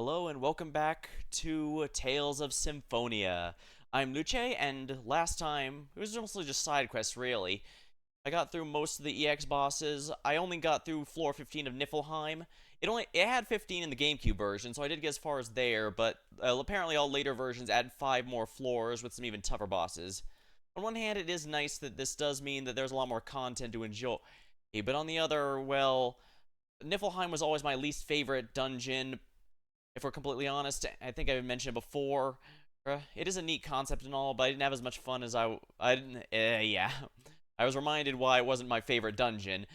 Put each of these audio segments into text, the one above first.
Hello and welcome back to Tales of Symphonia. I'm Luce, and last time, it was mostly just side quests, really. I got through most of the EX bosses. I only got through floor 15 of Niflheim. It had 15 in the GameCube version, so I did get as far as there, but apparently all later versions add 5 more floors with some even tougher bosses. On one hand, it is nice that this does mean that there's a lot more content to enjoy, but on the other, well, Niflheim was always my least favorite dungeon. If we're completely honest, I think I've mentioned it before. It is a neat concept and all, but I didn't have as much fun as yeah. I was reminded why it wasn't my favorite dungeon.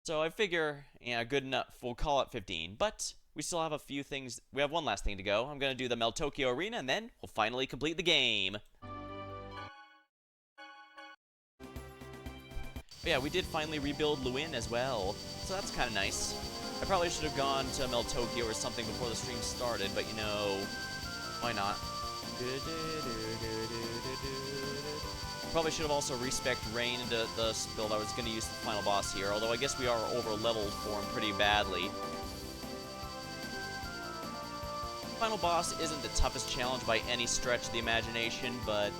So I figure, yeah, good enough. We'll call it 15. But we still have a few things. We have one last thing to go. I'm going to do the Meltokyo Arena, and then we'll finally complete the game. But yeah, we did finally rebuild Luin as well. So that's kind of nice. I probably should have gone to Meltokyo or something before the stream started, but you know, why not? Probably should have also respec Rain into the build I was going to use the final boss here, although I guess we are over-leveled for him pretty badly. Final boss isn't the toughest challenge by any stretch of the imagination, but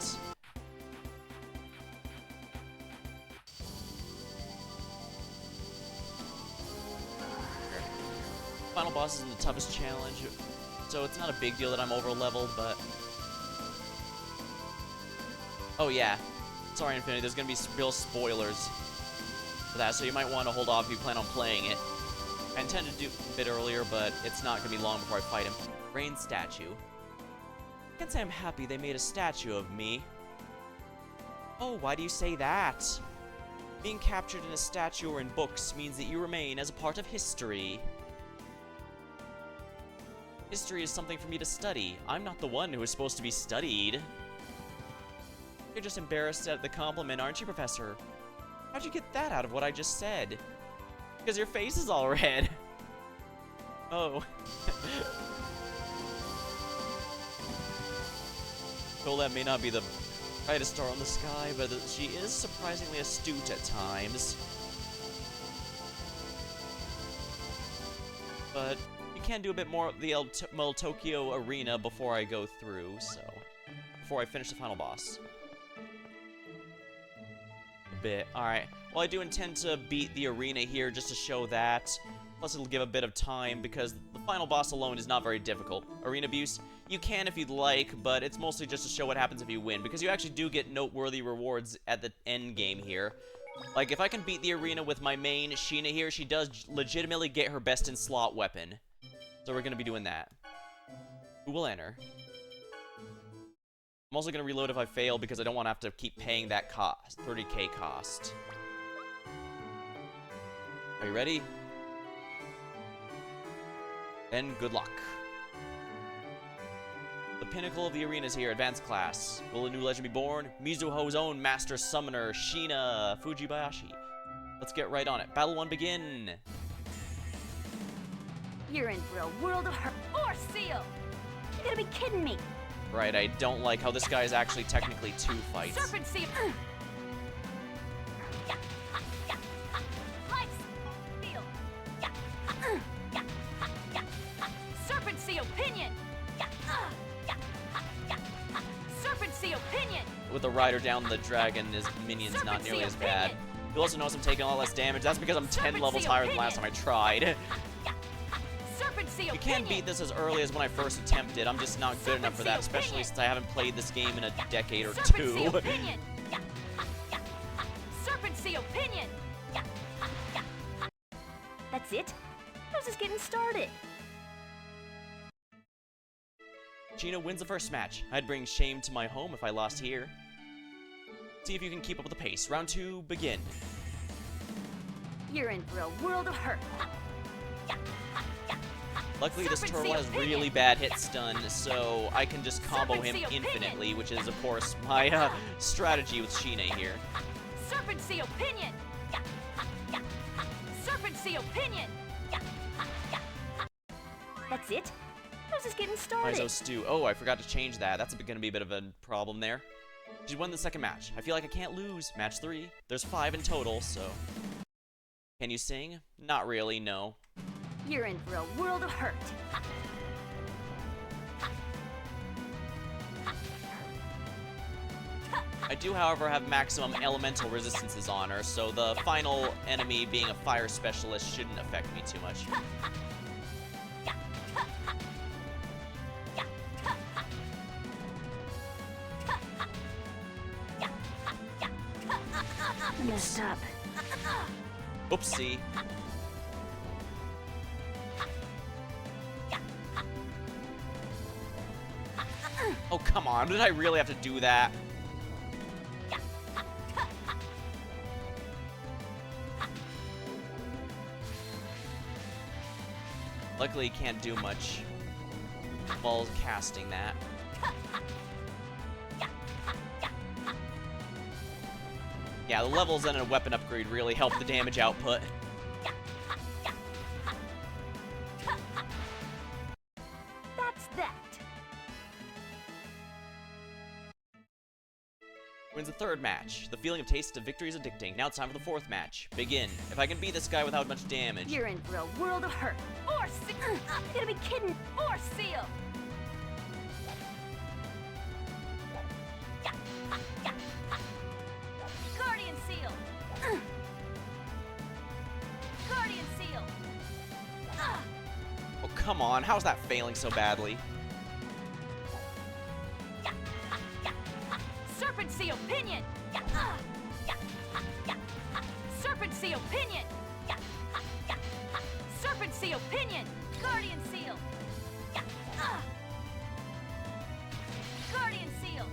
final boss isn't the toughest challenge, so it's not a big deal that I'm over-leveled, but oh yeah, sorry Infinity, there's gonna be real spoilers for that, so you might want to hold off if you plan on playing it. I intend to do it a bit earlier, but it's not gonna be long before I fight him. Rain statue. I can't say I'm happy they made a statue of me. Oh, why do you say that? Being captured in a statue or in books means that you remain as a part of history. History is something for me to study. I'm not the one who is supposed to be studied. You're just embarrassed at the compliment, aren't you, Professor? How'd you get that out of what I just said? Because your face is all red. Oh. Colette may not be the brightest star on the sky, but she is surprisingly astute at times. But you can do a bit more of the Meltokyo Arena before I go through, so before I finish the final boss. Alright. Well, I do intend to beat the arena here just to show that. Plus, it'll give a bit of time because the final boss alone is not very difficult. Arena abuse, you can if you'd like, but it's mostly just to show what happens if you win, because you actually do get noteworthy rewards at the end game here. Like, if I can beat the arena with my main, Sheena here, she does legitimately get her best in slot weapon. So we're going to be doing that. Who will enter? I'm also going to reload if I fail because I don't want to have to keep paying that cost, 30k cost. Are you ready? Then good luck. The pinnacle of the arena is here, advanced class. Will a new legend be born? Mizuho's own master summoner, Sheena Fujibayashi. Let's get right on it. Battle 1 begin. You're in for a world of hurt. Or seal! You gotta be kidding me! Right, I don't like how this guy is actually technically 2 fights. Serpent seal! Life seal! Serpent seal pinion! Serpent seal pinion! With the rider down the dragon, his minions Serpent not nearly seal as bad. pinion! You'll also notice I'm taking a lot less damage. That's because I'm 10 Serpent levels seal higher than last time I pinion! tried. Serpent seal You can beat this as early as when I first attempted. I'm just not good enough for that, Serpent seal especially pinion! since I haven't played this game in a decade or Serpent 2. seal pinion! Serpent seal pinion! That's it? I was just getting started. Gina wins the first match. I'd bring shame to my home if I lost here. See if you can keep up with the pace. Round 2, begin. You're in for a world of hurt. Luckily, this Serpent turtle seal has pinion! really bad hit stun, so I can just combo Serpent him seal infinitely, which is, of course, my strategy with Sheena here. Serpent seal pinion! Serpent seal pinion! That's it? I was just getting started. Mizo Stew. Oh, I forgot to change that. That's going to be a bit of a problem there. She won the second match. I feel like I can't lose. Match 3. There's 5 in total, so... Can you sing? Not really, no. You're in for a world of hurt. I do, however, have maximum elemental resistances on her, so the final enemy being a fire specialist shouldn't affect me too much. I messed up. Oopsie. Oh, come on. Did I really have to do that? Luckily, he can't do much while casting that. Yeah, the levels and a weapon upgrade really help the damage output. That's that. Wins the third match. The feeling of taste of victory is addicting. Now it's time for the fourth match. Begin. If I can beat this guy without much damage. You're in for a world of hurt. Or seal. You gotta be kidding. Or seal. Guardian seal. Guardian seal. Oh, come on. How's that failing so badly? Serpent seal pinion. Serpent seal pinion. Serpent seal pinion. Guardian seal. Guardian seal.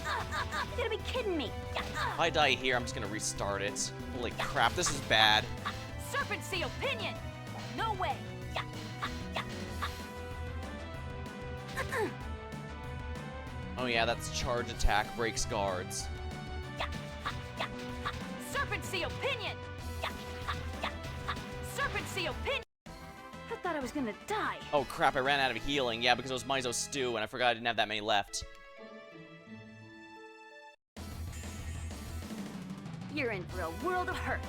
You gotta be kidding me. If I die here, I'm just gonna restart it. Holy crap, this is bad. Serpent seal pinion. No way. Oh yeah, that's charge attack, breaks guards. Serpent seal pinion. Serpent seal pinion. I thought I was gonna die. Oh crap, I ran out of healing. Yeah, because it was Mizo Stew, and I forgot I didn't have that many left. You're in for a world of hurt.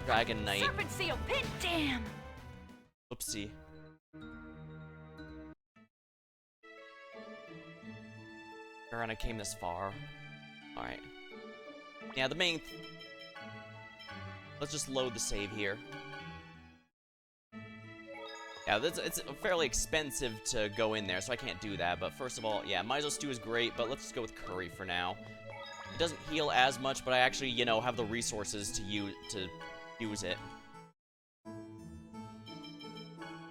Dragon Knight. Serpent seal pin. Damn. Oopsie. And I came this far. Alright. Yeah, the main... Let's just load the save here. Yeah, it's fairly expensive to go in there, so I can't do that. But first of all, yeah, Mizo Stew is great, but let's just go with Curry for now. It doesn't heal as much, but I actually, you know, have the resources to use it.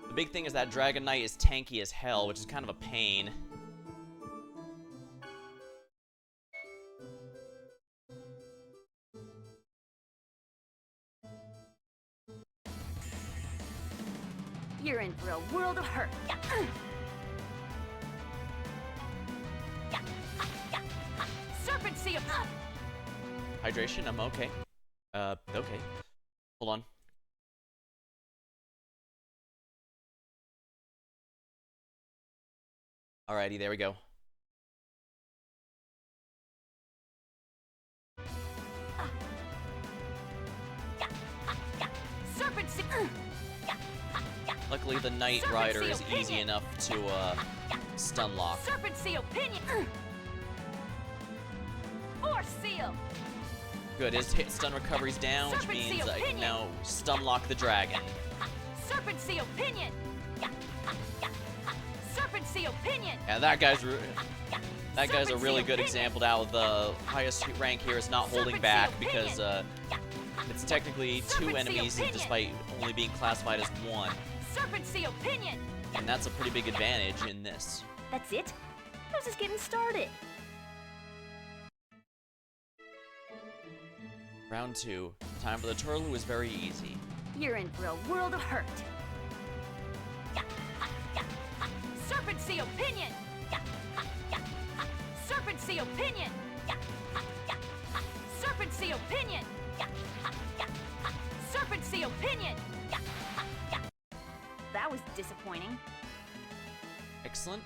The big thing is that Dragon Knight is tanky as hell, which is kind of a pain. You're in for a world of hurt. Serpent seal. Hydration, I'm okay. Okay. Hold on. Alrighty, there we go. Serpent seal. Luckily, the Knight Serpent Rider seal is easy pinion. enough to, stun lock. Serpent seal pinion. Or seal. Good, his hit stun recovery's down, which Serpent means seal I can pinion. now stun lock the dragon. Serpent seal pinion. Serpent seal pinion. Yeah, that guy's a Serpent really seal good pinion. example now. The highest rank here is not holding Serpent back seal because pinion. it's technically Serpent two seal enemies pinion. despite only being classified as one. Serpent seal pinion. And that's a pretty big advantage in this. That's it? I was just getting started. Round 2. Time for the turtle who is very easy. You're in for a world of hurt. Serpent seal pinion. Serpent seal pinion. Serpent seal pinion. Serpent seal pinion. That was disappointing. Excellent.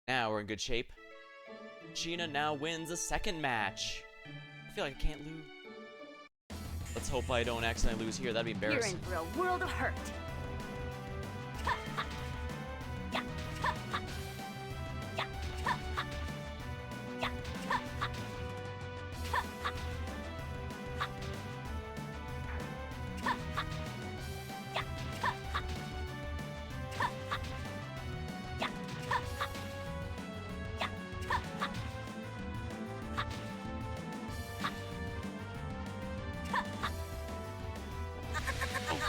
Now we're in good shape. Sheena now wins a second match. I feel like I can't lose. Let's hope I don't accidentally lose here. That'd be You're embarrassing. in for a world of hurt.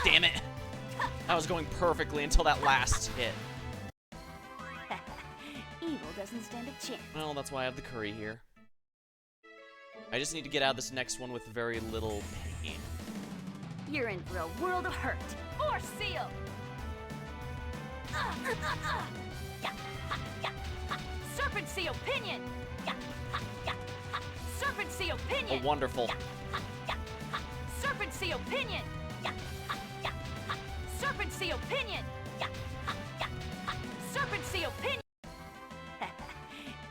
Damn it! That was going perfectly until that last hit. Evil doesn't stand a chance. Well, that's why I have the curry here. I just need to get out of this next one with very little pain. You're in for a world of hurt. Or seal! Serpent seal pinion! Serpent seal Oh, pinion! wonderful. Serpent seal pinion! Serpent seal pinion! Serpent seal pinion!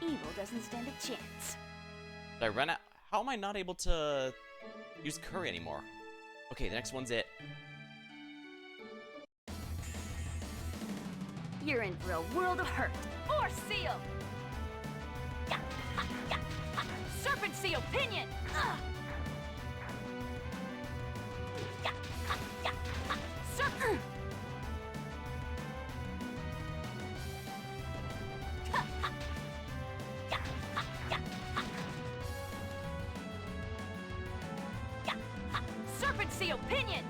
Evil doesn't stand a chance. Did I run out? How am I not able to use curry anymore? Okay, the next one's it. You're in for a world of hurt. Or seal! Serpent seal pinion! Serpent... Serpent seal pinion!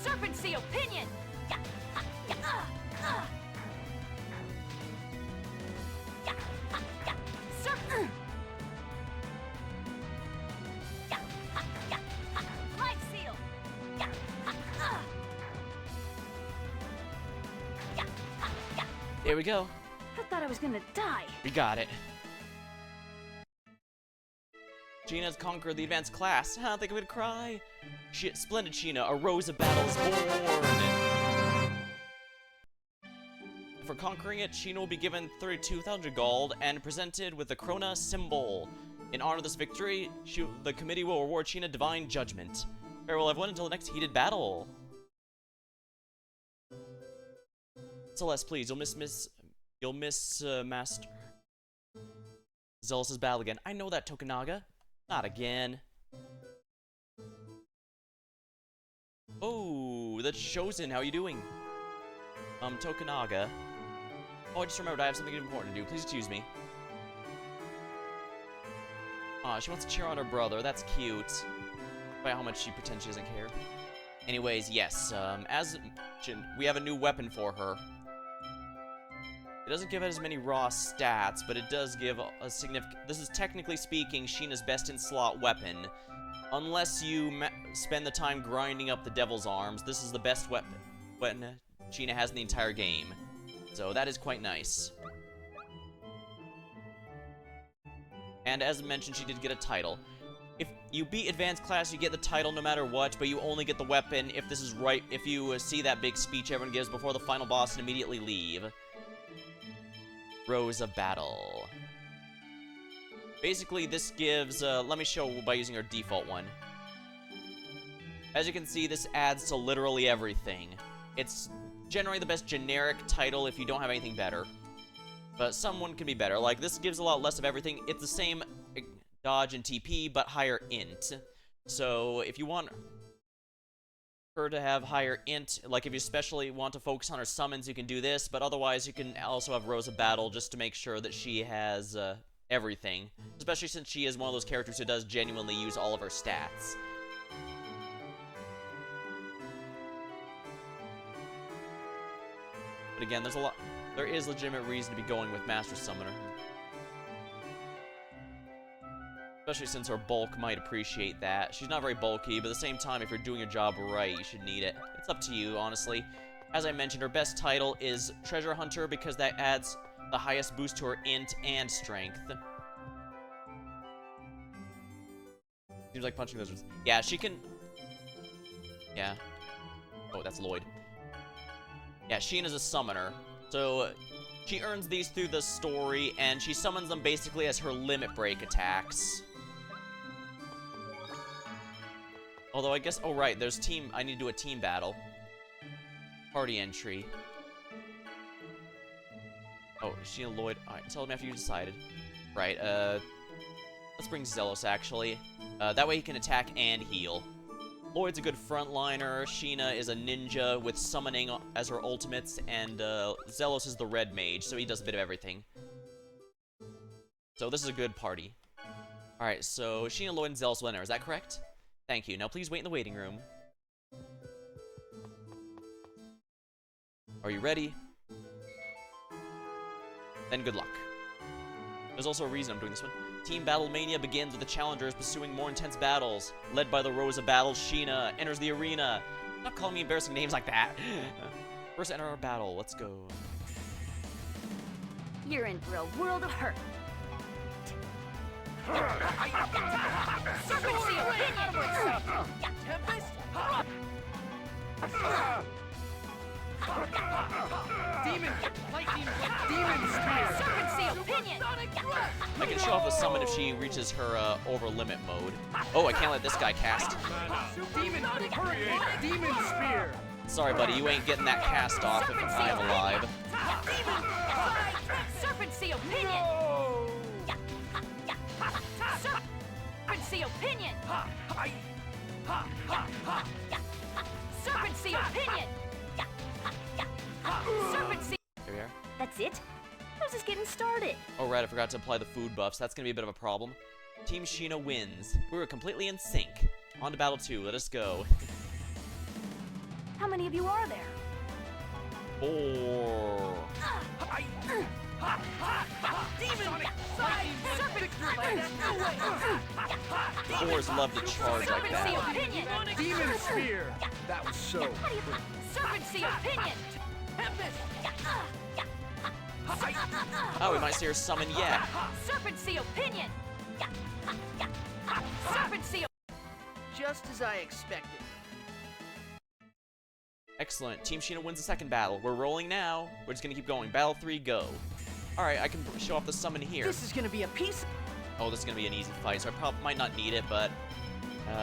Serpent seal pinion! Serpent... Life seal! There we go. I thought I was gonna die. We got it. Sheena's conquered the advanced class. I think I'm gonna cry. Splendid Sheena, a rose of battle is born. For conquering it, Sheena will be given 32,000 gold and presented with the Krona symbol. In honor of this victory, the committee will reward Sheena divine judgment. Farewell, everyone, until the next heated battle. Celeste, please, you'll miss Master Zealous's battle again. I know that, Tokunaga. Not again. Oh, that's Chosen. How are you doing? Tokunaga. Oh, I just remembered I have something important to do. Please excuse me. Aw, she wants to cheer on her brother. That's cute. Despite how much she pretends she doesn't care. Anyways, yes, as mentioned, we have a new weapon for her. It doesn't give it as many raw stats, but it does give a significant... This is technically speaking Sheena's best in slot weapon. Unless you spend the time grinding up the Devil's Arms, this is the best weapon Sheena has in the entire game. So that is quite nice. And as mentioned, she did get a title. If you beat advanced class, you get the title no matter what, but you only get the weapon if this is right. If you see that big speech everyone gives before the final boss and immediately leave. Rose of Battle. Basically, this gives, let me show by using our default one. As you can see, this adds to literally everything. It's generally the best generic title if you don't have anything better. But someone can be better. Like, this gives a lot less of everything. It's the same dodge and TP, but higher int. So, if you want her to have higher int, like if you especially want to focus on her summons, you can do this, but otherwise you can also have Rose of Battle just to make sure that she has everything, especially since she is one of those characters who does genuinely use all of her stats. But again, there is legitimate reason to be going with Master Summoner. Especially since her bulk might appreciate that. She's not very bulky, but at the same time, if you're doing your job right, you should need it. It's up to you, honestly. As I mentioned, her best title is Treasure Hunter because that adds the highest boost to her int and strength. Seems like punching lizards. Yeah, she can... Yeah. Oh, that's Lloyd. Yeah, Sheen is a summoner. So, she earns these through the story, and she summons them basically as her limit break attacks. Although I guess, oh right, there's team, I need to do a team battle. Party entry. Oh, is she and Lloyd? Alright, tell me after you decided. Right, let's bring Zelos actually. That way he can attack and heal. Lloyd's a good frontliner, Sheena is a ninja with summoning as her ultimates, and Zelos is the red mage, so he does a bit of everything. So this is a good party. Alright, so Sheena, Lloyd, and Zelos will enter, is that correct? Thank you. Now please wait in the waiting room. Are you ready? Then good luck. There's also a reason I'm doing this one. Team Battle Mania begins with the challengers pursuing more intense battles. Led by the Rose of Battle, Sheena enters the arena. Stop calling me embarrassing names like that. First enter our battle. Let's go. You're in for a world of hurt. Serpent Seal, opinion! Tempest! Demon! Lightning! Demon Spear! Serpent Seal, opinion! I can show off the summon if she reaches her over limit mode. Oh, I can't let this guy cast. Demon! Hurricane! Demon Spear! Sorry, buddy, you ain't getting that cast off if I'm alive. Serpent Seal, opinion! Serpent Seal, opinion! Serpent Seal, opinion! Serpent Seal. Here we are. That's it? How's this getting started? Oh, right, I forgot to apply the food buffs. That's gonna be a bit of a problem. Team Sheena wins. We were completely in sync. On to Battle 2, let us go. How many of you are there? 4. Demon! Serpent! Fours love to charge like Serpent Seal, that. opinion! Demon Spear! That was so... Serpent Seal, opinion! Oh, we might see her summon yet. Serpent Seal, opinion! Serpent Seal! Just as I expected. Excellent. Team Sheena wins the second battle. We're rolling now. We're just gonna keep going. Battle 3, go. Alright, I can show off the summon here. This is gonna be a piece... Oh, this is gonna be an easy fight, so I probably might not need it, but...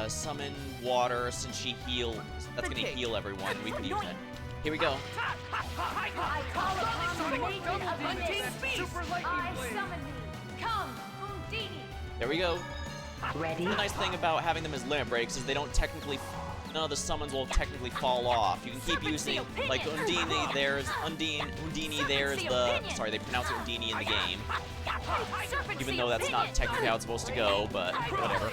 summon water, since she heals. That's gonna heal everyone. We can use that. Here we go. I call upon the maiden of the mist. Super Lightning I Blade! summon thee. Come, Undini. There we go. Ready? The nice thing about having them as limit breaks is they don't technically... None of the summons will technically fall off. You can keep using, like, Undini, there's Undini, there's the... Sorry, they pronounce it Undini in the game. Even though that's not technically how it's supposed to go, but whatever.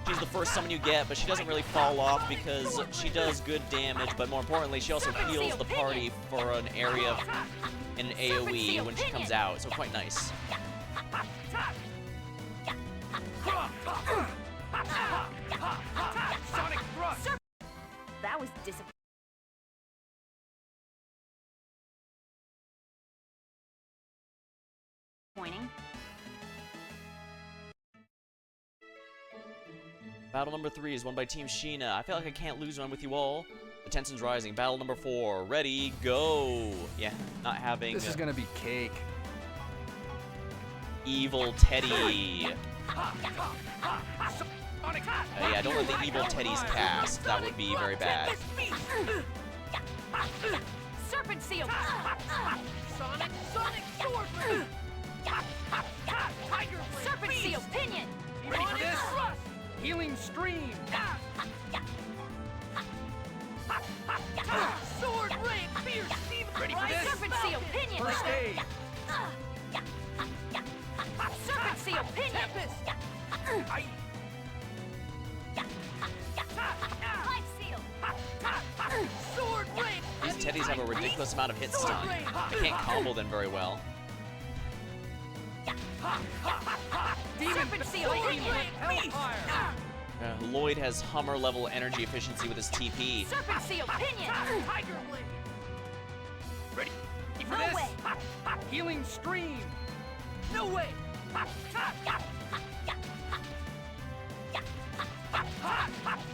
She's the first summon you get, but she doesn't really fall off because she does good damage, but more importantly, she also heals the party for an area in an AoE when she comes out, so quite nice. Sonic Thrust! That was disappointing. Battle number 3 is won by Team Sheena. I feel like I can't lose one with you all. The tension's rising. Battle number 4. Ready, go! Yeah, not having... This is gonna be cake. Evil Teddy. Yeah, don't let the Evil Teddies cast. That would be very bad. Serpent Seal. Sonic Sword Blade! Tiger Blade! Serpent Seal, pinion. Ready for this? Healing Stream! Sword Blade! Fierce Demon! Ready for this? Serpent Seal, pinion. First aid! Serpent Seal, pinion. Life Seal. Sword Blade! These Teddies have a ridiculous amount of hit stun. I can't combo them very well. Demon Serpent Seal, pinion. Hellfire! Lloyd has Hummer level energy efficiency with his TP. Serpent Seal, pinion. Tiger Blade! Ready for No this? way. Healing Stream! No way!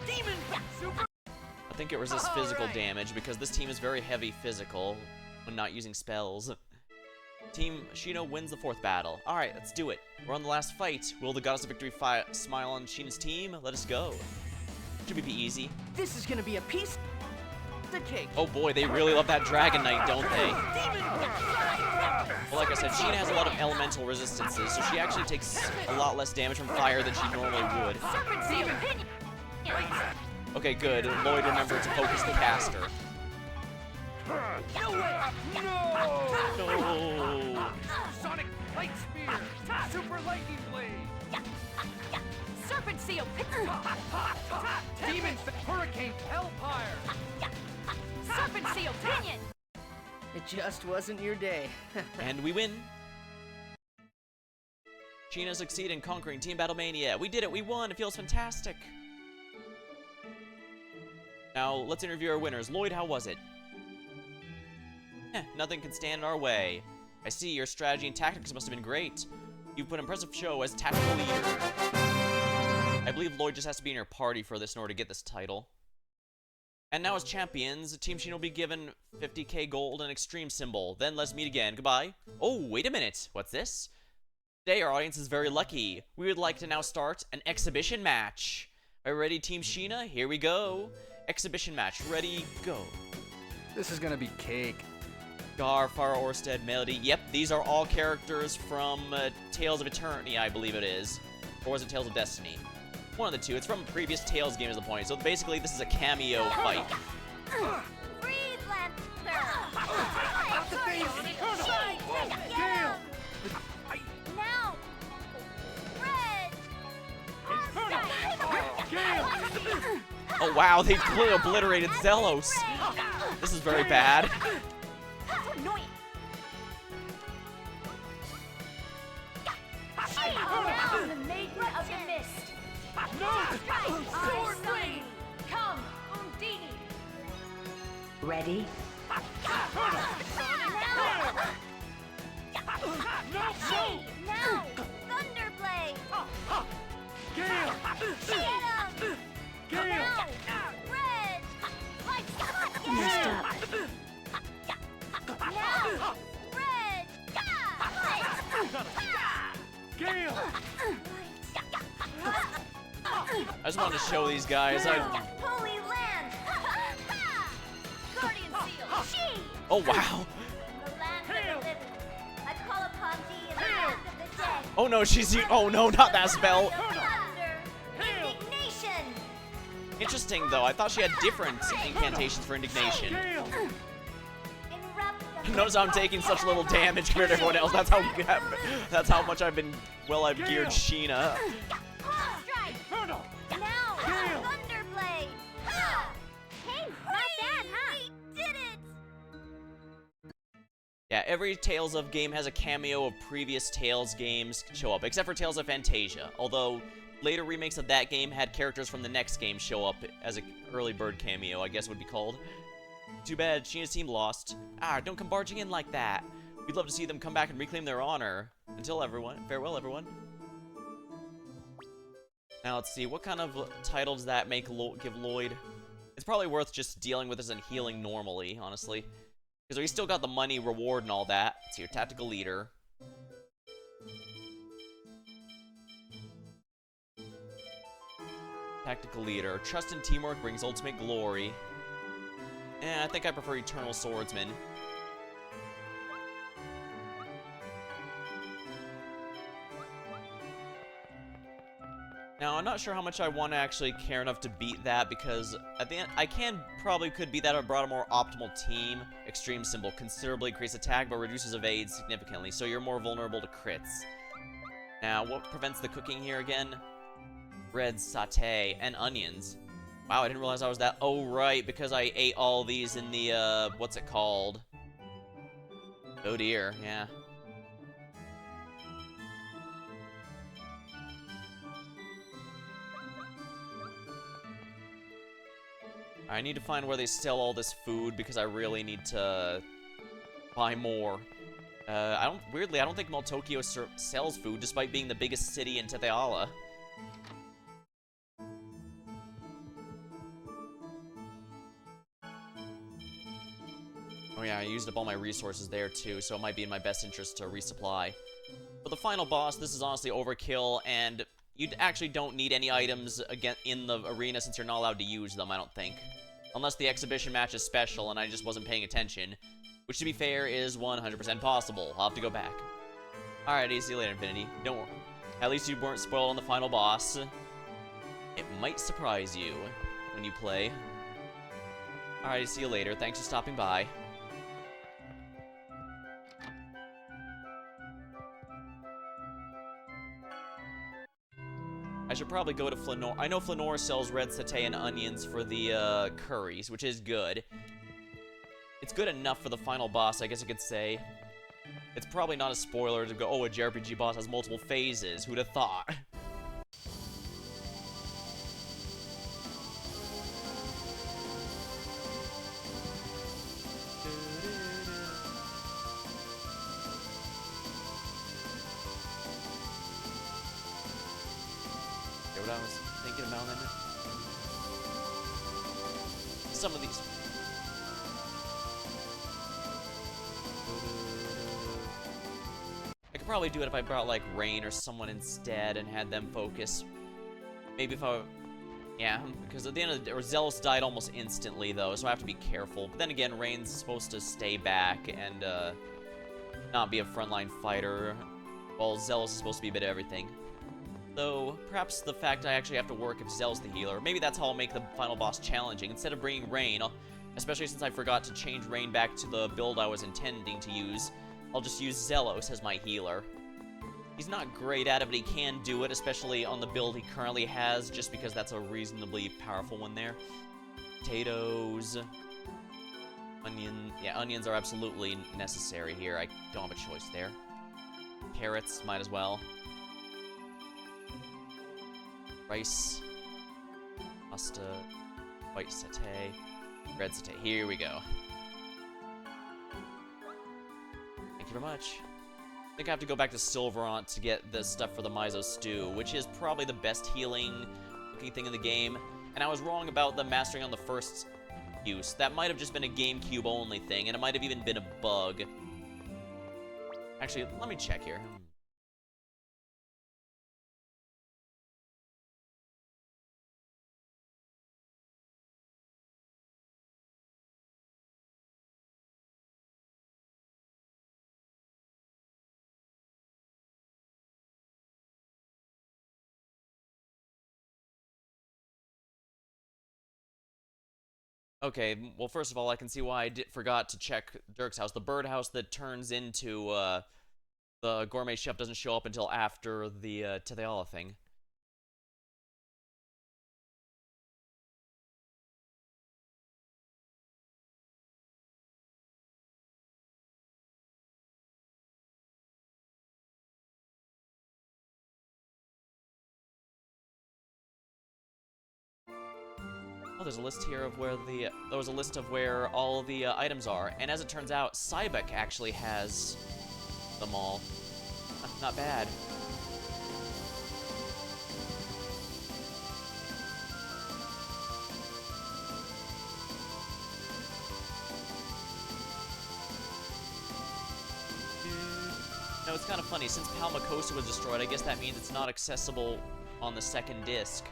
Demon! Super! I think it resists physical damage because this team is very heavy physical when not using spells. Team Sheena wins the 4th battle. Alright, let's do it. We're on the last fight. Will the Goddess of Victory smile on Sheena's team? Let us go. Should be easy. This is gonna be a piece of the cake. Oh boy, they really love that Dragon Knight, don't they? Well, like I said, Sheena has a lot of elemental resistances, so she actually takes a lot less damage from fire than she normally would. Serpent Seal, pinion. Okay, good. Lloyd remembered to focus the caster. No way! No! No. Sonic Light Spear! Super Lightning Blade! Serpent Seal! Demon Hurricane Hellfire! Serpent Seal! Pinion! It just wasn't your day. And we win. Sheena succeeded in conquering Team Battlemania. We did it, we won, it feels fantastic. Now, let's interview our winners. Lloyd, how was it? Nothing can stand in our way. I see, your strategy and tactics must have been great. You've put an impressive show as tactical leader. I believe Lloyd just has to be in your party for this in order to get this title. And now as champions, Team Sheena will be given 50k gold and extreme symbol. Then let's meet again. Goodbye. Oh, wait a minute. What's this? Today our audience is very lucky. We would like to now start an exhibition match. Are you ready, Team Sheena? Here we go. Exhibition match. Ready, go. This is gonna be cake. Gar, Farah, Orsted, Melody. Yep, these are all characters from Tales of Eternity, I believe it is. Or was it Tales of Destiny? One of the two. It's from a previous Tales game is the point. So basically, this is a cameo fight. Freeze, Lancer! Off the face! Yellow! Now! Red! Oh wow, they completely obliterated Zelos. This is very bad. So annoying! Around the maiden of the mist! Sword Blade! Come, Undini! Ready? Now! Thunderblade! Get him! Now! Red! Messed up. Now! Red! I just wanted to show these guys. Holy Land! Guardian Seal! She! Oh wow. The land of the living. I call upon thee in the land of the dead. Oh no, she's oh no, not that spell. Thunder! Indignation! Interesting though. I thought she had different incantations for indignation. Erupt the Notice how I'm taking such little damage compared to everyone else. That's how much I've geared Sheena. Strike! Now! Thunderblade! Hey, not bad, huh? We did it! Yeah, every Tales of game has a cameo of previous Tales games show up, except for Tales of Fantasia. Although later remakes of that game had characters from the next game show up as an early bird cameo, I guess it would be called. Too bad, Sheena's team lost. Don't come barging in like that. We'd love to see them come back and reclaim their honor. Until everyone, farewell everyone. Now let's see, what kind of title does that give Lloyd? It's probably worth just dealing with this and healing normally, honestly. Because we still got the money reward and all that. It's your tactical leader. Tactical leader. Trust and teamwork brings ultimate glory. I think I prefer Eternal Swordsman. Now, I'm not sure how much I want to actually care enough to beat that, because at the end, I probably could beat that if I brought a more optimal team. Extreme symbol considerably increases attack, but reduces evade significantly, so you're more vulnerable to crits. Now, what prevents the cooking here again? Bread, satay, and onions. Wow, I didn't realize I was that. Oh, right, because I ate all these in the, what's it called? Oh dear, yeah. I need to find where they sell all this food because I really need to buy more. Weirdly, I don't think Maltokyo sells food despite being the biggest city in Tetheala. Oh yeah, I used up all my resources there too, so it might be in my best interest to resupply. For the final boss, this is honestly overkill, and you actually don't need any items again in the arena since you're not allowed to use them, I don't think. Unless the exhibition match is special and I just wasn't paying attention. Which, to be fair, is 100% possible. I'll have to go back. Alrighty, see you later, Infinity. Don't worry. At least you weren't spoiled on the final boss. It might surprise you when you play. Alright, see you later. Thanks for stopping by. I should probably go to Flanor. I know Flanor sells red satay and onions for the curries, which is good. It's good enough for the final boss, I guess you could say. It's probably not a spoiler to go, oh, a JRPG boss has multiple phases. Who'd have thought? What I was thinking about then. Some of these. I could probably do it if I brought like Rain or someone instead and had them focus. Maybe if I, yeah, because at the end of the day, Zealous died almost instantly though, so I have to be careful. But then again, Rain's supposed to stay back and not be a frontline fighter, while Zealous is supposed to be a bit of everything. Though, perhaps the fact I actually have to work if Zell's the healer, maybe that's how I'll make the final boss challenging. Instead of bringing Rain, especially since I forgot to change Rain back to the build I was intending to use, I'll just use Zelos as my healer. He's not great at it, but he can do it, especially on the build he currently has, just because that's a reasonably powerful one there. Potatoes. Onion. Yeah, onions are absolutely necessary here. I don't have a choice there. Carrots, might as well. Rice, pasta, white satay, red satay. Here we go. Thank you very much. I think I have to go back to Silverant to get the stuff for the Miso Stew, which is probably the best healing looking thing in the game. And I was wrong about the mastering on the first use. That might have just been a GameCube only thing, and it might have even been a bug. Actually, let me check here. Okay, well, first of all, I can see why I forgot to check Dirk's house. The birdhouse that turns into the gourmet chef doesn't show up until after the Tetheala thing. Oh, there's a list here of where there was a list of where all the items are, and as it turns out, Cybek actually has them all. Not bad. No, it's kind of funny. Since Palmacosta was destroyed, I guess that means it's not accessible on the second disc.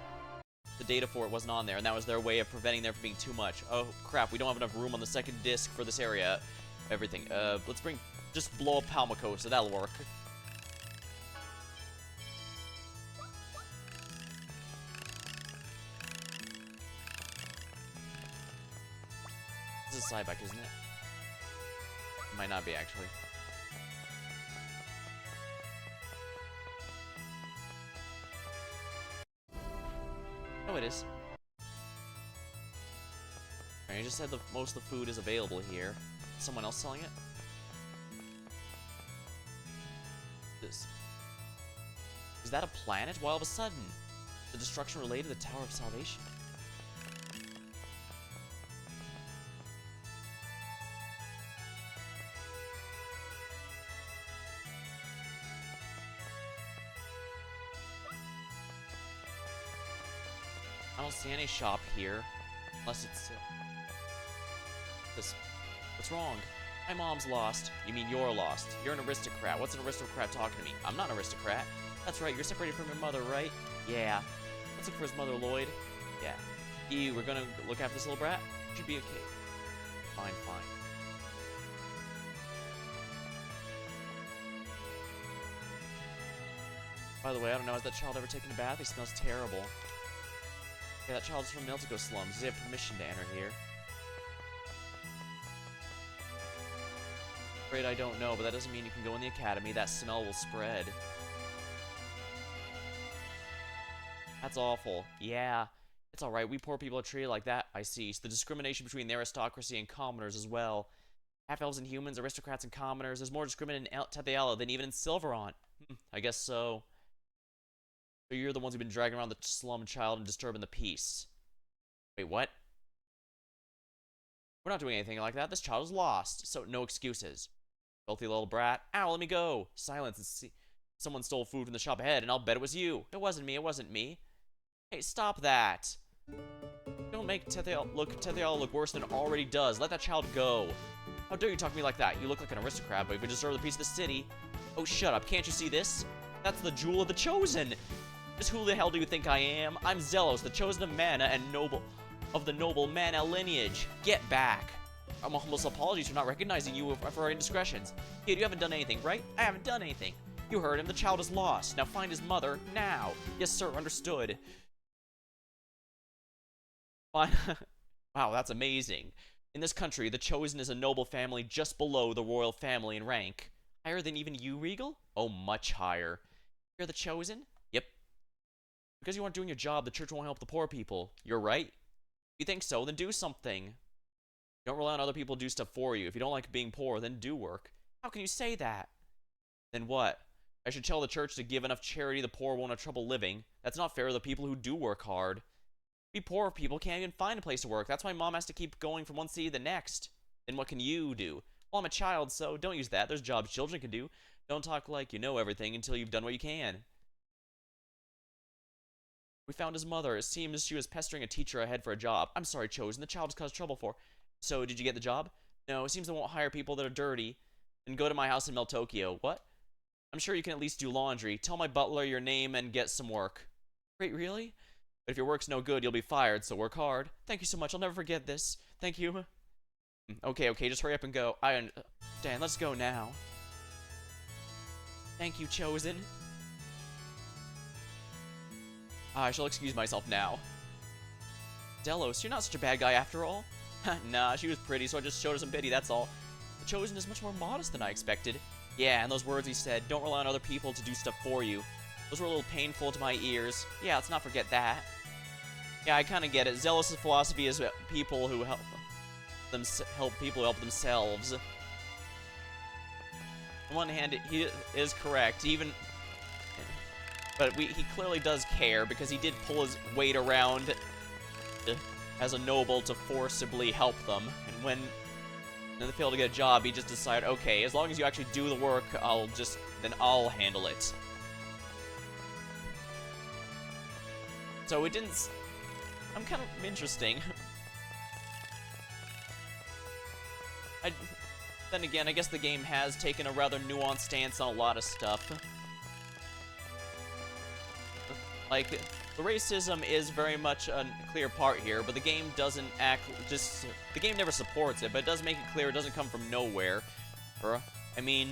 The data for it wasn't on there, and that was their way of preventing there from being too much. Oh, crap, we don't have enough room on the second disc for this area. Everything. Let's just blow up Palmacosta, that'll work. This is Cybek, isn't it? It might not be, actually. Oh, it is. Alright, I just said most of the food is available here. Is someone else selling it? This. Is that a planet? Why all of a sudden? The destruction related to the Tower of Salvation? I don't see any shop here, unless it's this. What's wrong? My mom's lost. You mean you're lost? You're an aristocrat. What's an aristocrat talking to me? I'm not an aristocrat. That's right. You're separated from your mother, right? Yeah. Let's look for his mother, Lloyd. Yeah. We're gonna look after this little brat. Should be okay. Fine, fine. By the way, I don't know, has that child ever taken a bath? He smells terrible. Yeah, that child's from Meltico slums. Does he have permission to enter here? Afraid I don't know, but that doesn't mean you can go in the academy. That smell will spread. That's awful. Yeah. It's alright, we poor people are treated like that, I see. So the discrimination between the aristocracy and commoners as well. Half-elves and humans, aristocrats and commoners. There's more discrimination in Tethayala than even in Silverant. I guess so. So you're the ones who've been dragging around the slum child and disturbing the peace. Wait, what? We're not doing anything like that. This child is lost, so no excuses. Filthy little brat. Ow, let me go. Silence and see. Someone stole food from the shop ahead, and I'll bet it was you. It wasn't me. It wasn't me. Hey, stop that. Don't make Tethayala look worse than it already does. Let that child go. How dare you talk to me like that? You look like an aristocrat, but if you deserve the piece of the city. Oh, shut up. Can't you see this? That's the jewel of the chosen. Just who the hell do you think I am? I'm Zelos, the chosen of Mana and noble of the noble Mana lineage. Get back. I'm almost apologies for not recognizing you for our indiscretions. Kid, you haven't done anything, right? I haven't done anything. You heard him. The child is lost. Now find his mother, now. Yes, sir. Understood. Fine. Wow, that's amazing. In this country, the Chosen is a noble family just below the royal family in rank. Higher than even you, Regal? Oh, much higher. You're the Chosen? Yep. Because you aren't doing your job, the church won't help the poor people. You're right. If you think so, then do something. Don't rely on other people to do stuff for you. If you don't like being poor, then do work. How can you say that? Then what? I should tell the church to give enough charity the poor won't have trouble living. That's not fair to the people who do work hard. We poor people can't even find a place to work. That's why Mom has to keep going from one city to the next. Then what can you do? Well, I'm a child, so don't use that. There's jobs children can do. Don't talk like you know everything until you've done what you can. We found his mother. It seems she was pestering a teacher ahead for a job. I'm sorry, Chosen. The child has caused trouble for. So, did you get the job? No, it seems they won't hire people that are dirty. Then go to my house in Meltokyo. What? I'm sure you can at least do laundry. Tell my butler your name and get some work. Wait, really? But if your work's no good, you'll be fired, so work hard. Thank you so much. I'll never forget this. Thank you. Okay, just hurry up and go. Dan, let's go now. Thank you, Chosen. I shall excuse myself now. Delos, you're not such a bad guy after all. Nah, she was pretty, so I just showed her some pity, that's all. The Chosen is much more modest than I expected. Yeah, and those words he said, don't rely on other people to do stuff for you. Those were a little painful to my ears. Yeah, let's not forget that. Yeah, I kind of get it. Zelos' philosophy is people who help people help themselves. On one hand, he is correct, but he clearly does care, because he did pull his weight around as a noble to forcibly help them, and when they fail to get a job, he just decided, okay, as long as you actually do the work, then I'll handle it. So it didn't... I'm kind of interesting. Then again, I guess the game has taken a rather nuanced stance on a lot of stuff. Like, the racism is very much a clear part here, but the game doesn't the game never supports it, but it does make it clear it doesn't come from nowhere. I mean,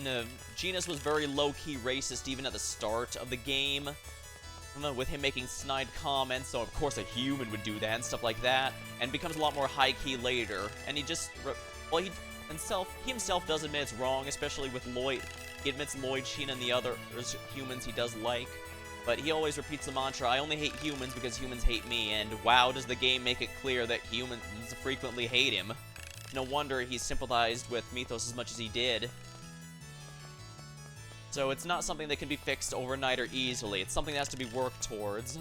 Genus was very low-key racist even at the start of the game, with him making snide comments, so of course a human would do that and stuff like that, and becomes a lot more high-key later, and he just, well, he himself does admit it's wrong, especially with Lloyd. He admits Lloyd, Sheena, and the other humans he does like, but he always repeats the mantra, I only hate humans because humans hate me, and wow, does the game make it clear that humans frequently hate him. No wonder he sympathized with Mythos as much as he did. So it's not something that can be fixed overnight or easily. It's something that has to be worked towards.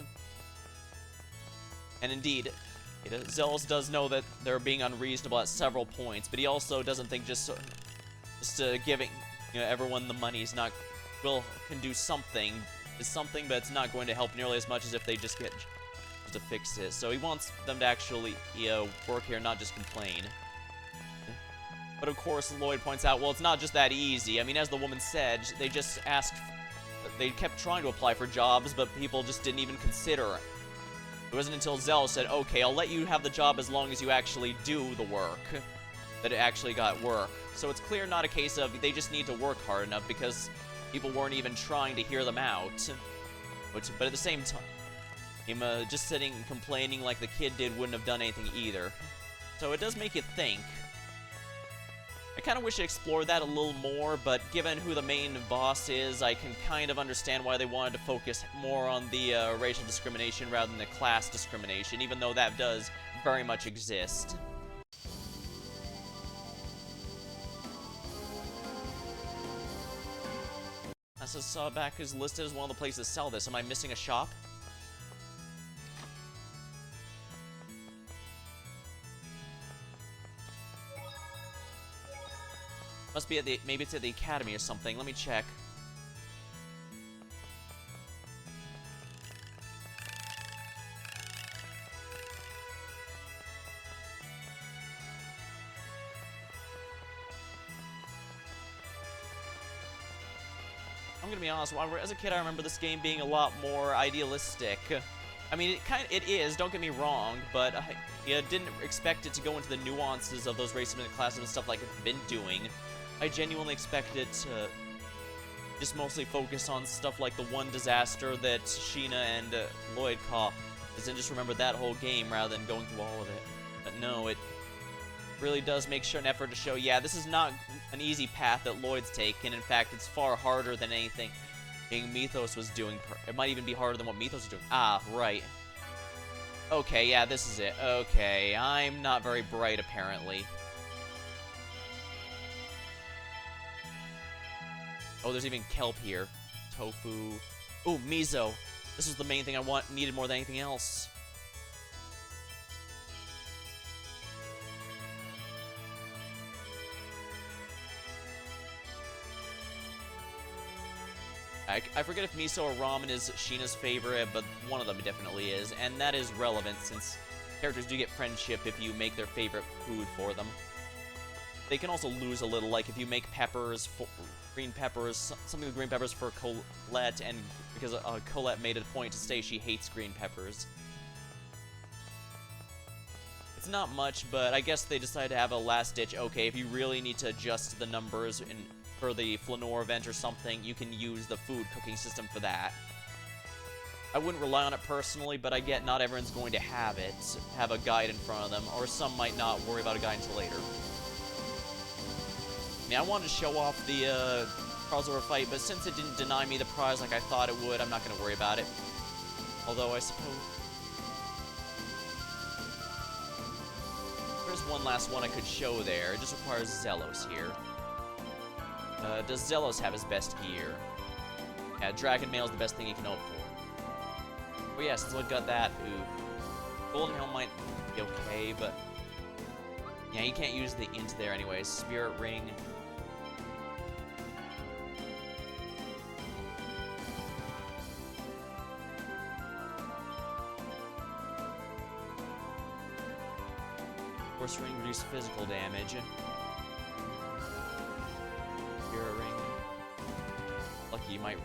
And indeed, Zelos does know that they're being unreasonable at several points, but he also doesn't think just giving everyone the money is not can do something, but it's not going to help nearly as much as if they just get to fix it. So he wants them to actually work here, not just complain. But of course, Lloyd points out, well, it's not just that easy. I mean, as the woman said, they just they kept trying to apply for jobs, but people just didn't even consider it. It wasn't until Zell said, okay, I'll let you have the job as long as you actually do the work, that it actually got work. So it's clear not a case of they just need to work hard enough, because people weren't even trying to hear them out. But at the same time, Him just sitting and complaining like the kid did wouldn't have done anything either. So it does make you think. I kind of wish I explored that a little more, but given who the main boss is, I can kind of understand why they wanted to focus more on the racial discrimination rather than the class discrimination, even though that does very much exist. I saw back is listed as one of the places to sell this. Am I missing a shop? Must be at the, maybe it's at the academy or something. Let me check. I'm gonna be honest, as a kid I remember this game being a lot more idealistic. I mean, it is, don't get me wrong, but I didn't expect it to go into the nuances of those racism and classism and stuff like it's been doing. I genuinely expected it to just mostly focus on stuff like the one disaster that Sheena and Lloyd caused, and just remember that whole game rather than going through all of it. But no, it really does make sure an effort to show, yeah, this is not an easy path that Lloyd's taken. In fact, it's far harder than anything Mythos was doing. It might even be harder than what Mythos was doing. Ah, right. Okay, yeah, this is it. Okay, I'm not very bright, apparently. Oh, there's even kelp here. Tofu. Ooh, miso. This was the main thing I needed more than anything else. I forget if miso or ramen is Sheena's favorite, but one of them definitely is, and that is relevant since characters do get friendship if you make their favorite food for them. They can also lose a little, like if you make peppers, green peppers, something with green peppers for Colette, and because Colette made it a point to say she hates green peppers. It's not much, but I guess they decided to have a last-ditch, okay, if you really need to adjust the numbers for the Flanor event or something, you can use the food cooking system for that. I wouldn't rely on it personally, but I get not everyone's going to have a guide in front of them, or some might not worry about a guide until later. I mean, I wanted to show off the crossover fight, but since it didn't deny me the prize like I thought it would, I'm not going to worry about it. Although, I suppose there's one last one I could show there. It just requires Zelos here. Does Zelos have his best gear? Yeah, Dragon Mail is the best thing he can hope for. Oh yeah, since Lloyd got that, ooh. Golden Helm might be okay, but yeah, you can't use the int there anyways. Spirit Ring. Force Ring reduce physical damage. Spirit Ring. Lucky you might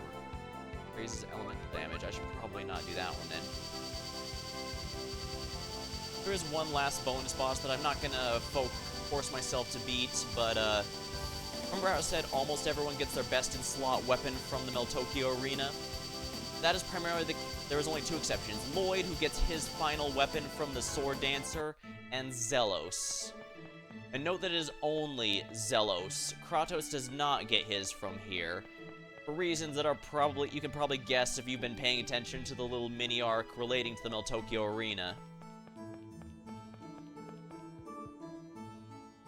raise elemental damage. I should probably not do that one then. There is one last bonus boss that I'm not gonna force myself to beat, but remember how I said almost everyone gets their best in slot weapon from the Meltokyo Arena? That is primarily there is only two exceptions. Lloyd, who gets his final weapon from the Sword Dancer, and Zelos. And note that it is only Zelos. Kratos does not get his from here. For reasons that are you can probably guess if you've been paying attention to the little mini-arc relating to the Meltokyo Arena.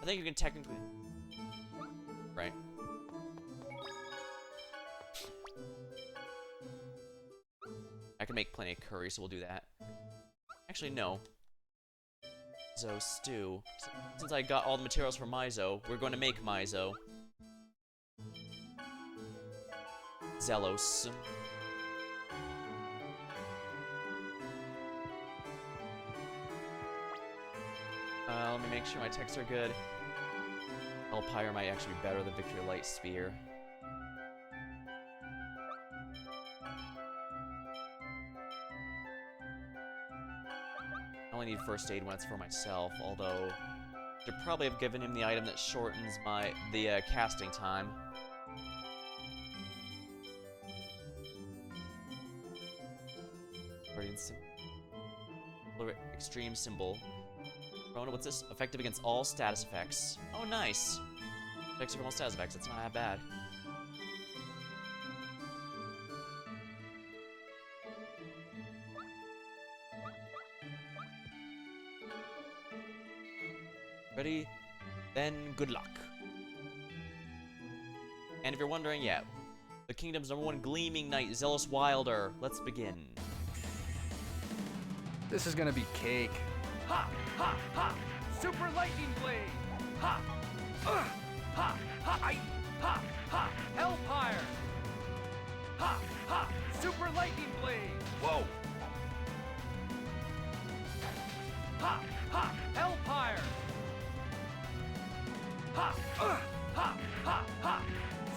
I think you can technically... Right. I can make plenty of curry, so we'll do that. Actually, no. Miso stew. Since I got all the materials for miso, we're going to make miso. Zelos. Let me make sure my texts are good. Elpire might actually be better than Victory Light Spear. I only need first aid when it's for myself, although I should probably have given him the item that shortens the casting time. extreme symbol. Corona, what's this? Effective against all status effects. Oh, nice. Effective against all status effects. That's not that bad. Ready? Then good luck. And if you're wondering, yeah, the kingdom's #1 gleaming knight, Zealous Wilder. Let's begin. This is gonna be cake. Ha! Ha! Ha! Super lightning blade! Ha! Ha! Ha! I! Ha! Ha! Hellfire! Ha! Ha! Super lightning blade! Whoa! Ha! Ha! Hellfire! Ha! Ha! Ha! Ha!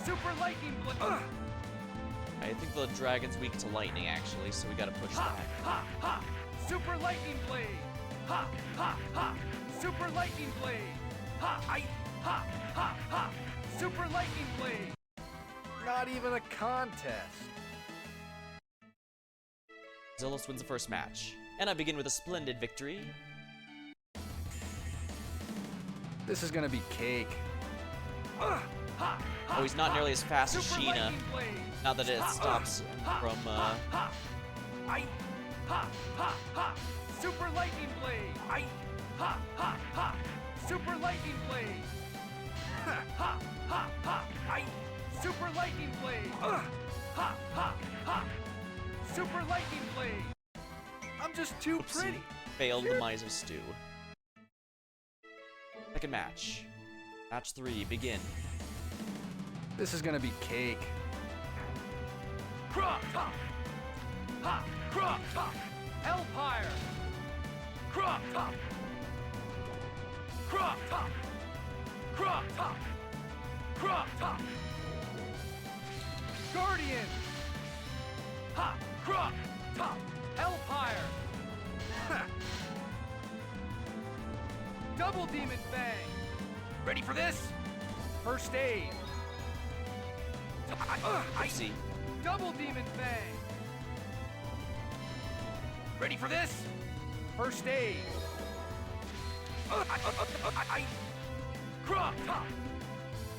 Super lightning blade! I think the dragon's weak to lightning, actually, so we gotta push Ha! that. Ha! Ha! Super lightning blade! Ha! Ha! Ha! Super lightning blade! Ha! I! Ha! Ha! Ha! Super lightning blade! Not even a contest. Zealous wins the first match. And I begin with a splendid victory. This is gonna be cake. Oh, he's not nearly as fast as Sheena. Now that it stops him from, I, ha, ha, ha, super lightning blade. I, ha, ha, ha, super lightning blade. Ha, ha, ha, ha, I, super lightning blade. Ha, ha, ha, super lightning blade. I'm just too Oopsie. pretty. Failed the Miser Stew. Second match. Match 3, begin. This is gonna be cake. Crop top. Ha! Crop top. Hellfire. Crop top. Crop top. Crop top. Crop top. Guardian. Ha! Crop top. Hellfire. Ha! Double demon fang. Ready for this? First aid. Oopsie. Double demon fang. Ready for this? First aid. Crop top.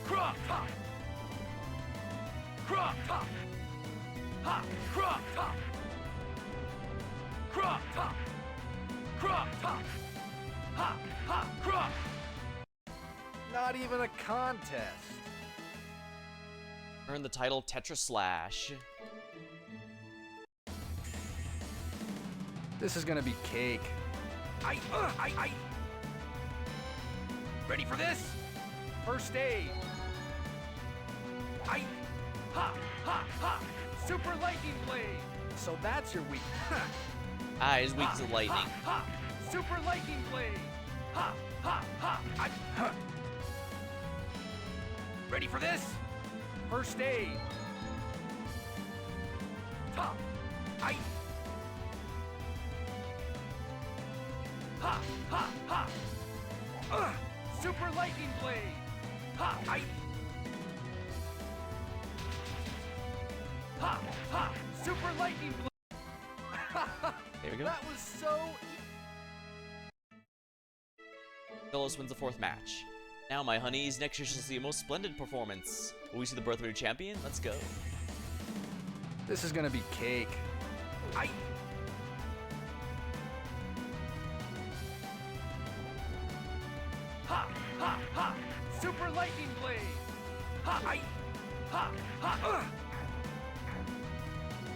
Crop top. Crop top. Ha. Crop top. Crop top. Crop top. Ha. Ha. Crop. Not even a contest. Earn the title Tetra Slash. This is gonna be cake. I. Ready for this? First aid. I. Ha, ha, ha. Super lightning blade. So that's your weak. Ah, he's weak to lightning. Ha, ha. Super lightning blade. Ha, ha, ha. I. Ready for this? First aid. Top. I. Ha, ha, ha. Super lightning blade. Ha, I. Ha, ha. Super lightning blade. There we go. That was so. Zealous wins the fourth match. Now, my honeys, next you shall see a most splendid performance. Will we see the birth of a new champion? Let's go. This is gonna be cake. I. Ha, ha, ha. Super lightning blade. Ha, I. Ha, ha.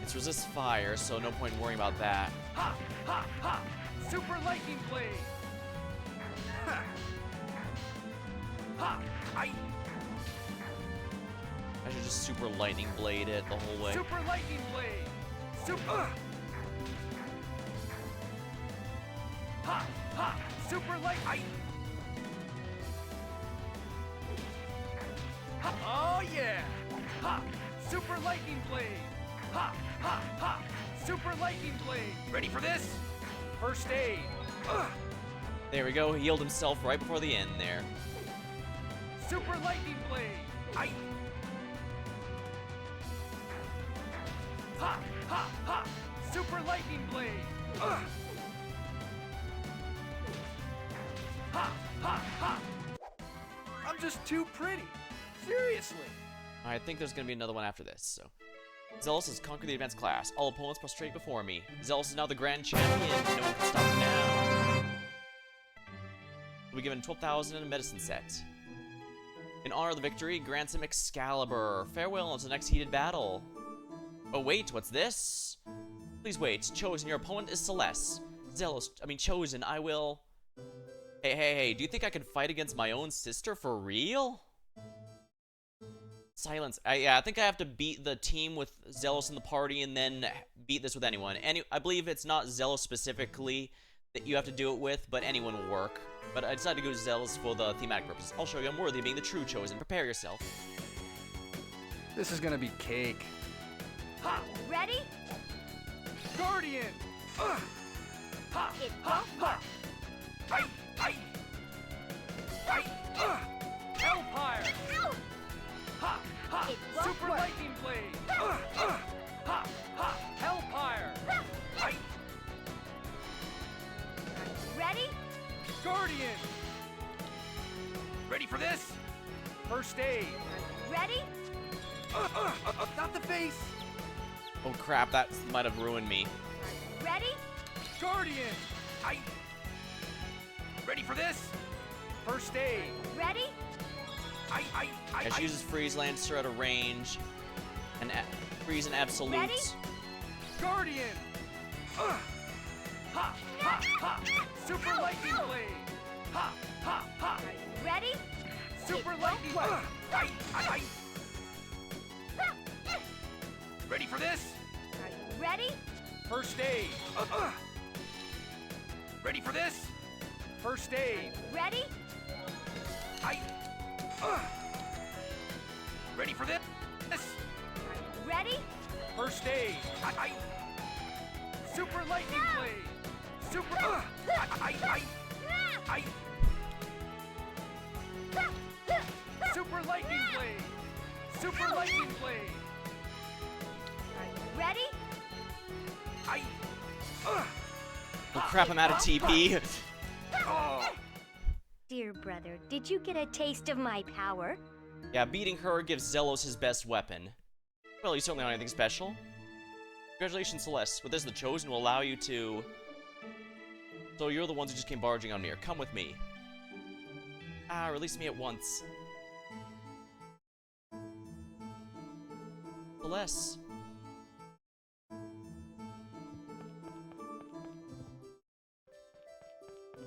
It's resist fire, so no point in worrying about that. Ha, ha, ha. Super lightning blade. Ha. Ha, I. I should just super lightning blade it the whole way. Super lightning blade. Super. Ha, ha. Super light. I. Ha. Oh yeah. Ha. Super lightning blade. Ha, ha, ha. Super lightning blade. Ready for this? First aid. There we go. He healed himself right before the end there. Super lightning blade. I. Ha, ha, ha. Super lightning blade. just too pretty. Seriously. I think there's gonna be another one after this, so. Zealous has conquered the advanced class. All opponents prostrate before me. Zealous is now the grand champion. No one can stop him now. We'll be given 12,000 and a medicine set. In honor of the victory, grants him Excalibur. Farewell until the next heated battle. Oh wait, what's this? Please wait. Chosen, your opponent is Celeste. Chosen, I will... Hey, do you think I can fight against my own sister for real? Silence. Yeah, I think I have to beat the team with Zealous in the party and then beat this with anyone. I believe it's not Zealous specifically that you have to do it with, but anyone will work. But I decided to go Zealous for the thematic purpose. I'll show you I'm worthy of being the true Chosen. Prepare yourself. This is gonna be cake. Ha! Ready? Guardian! Ha! It won't work. Hey! Hellfire! Ow! Ha! It won't Super work. lightning blade! Ha! Hellfire! Hey! Ready? Guardian! Ready for this? First aid! Ready? Not the face! Oh crap, that might have ruined me. Ready? Guardian! Ready for this? First aid! Ready? Yeah, she uses Freeze Lancer at a range. And Freeze and Absolute. Ready? Guardian! Ha! Super lightning blade! Ha! Ready? Super It lightning won't work. blade! Ready for this? Ready? First aid! Ready for this? First aid! Ready? Ready for this? Ready? First aid! Super lightning No! blade! Super... Super lightning blade! Super lightning blade! Ready? Oh crap, I'm out of TP. Dear brother, did you get a taste of my power? Yeah, beating her gives Zelos his best weapon. Well, you certainly aren't anything special. Congratulations, Celeste. With this, the Chosen will allow you to... So you're the ones who just came barging on me. Come with me. Release me at once. Celeste.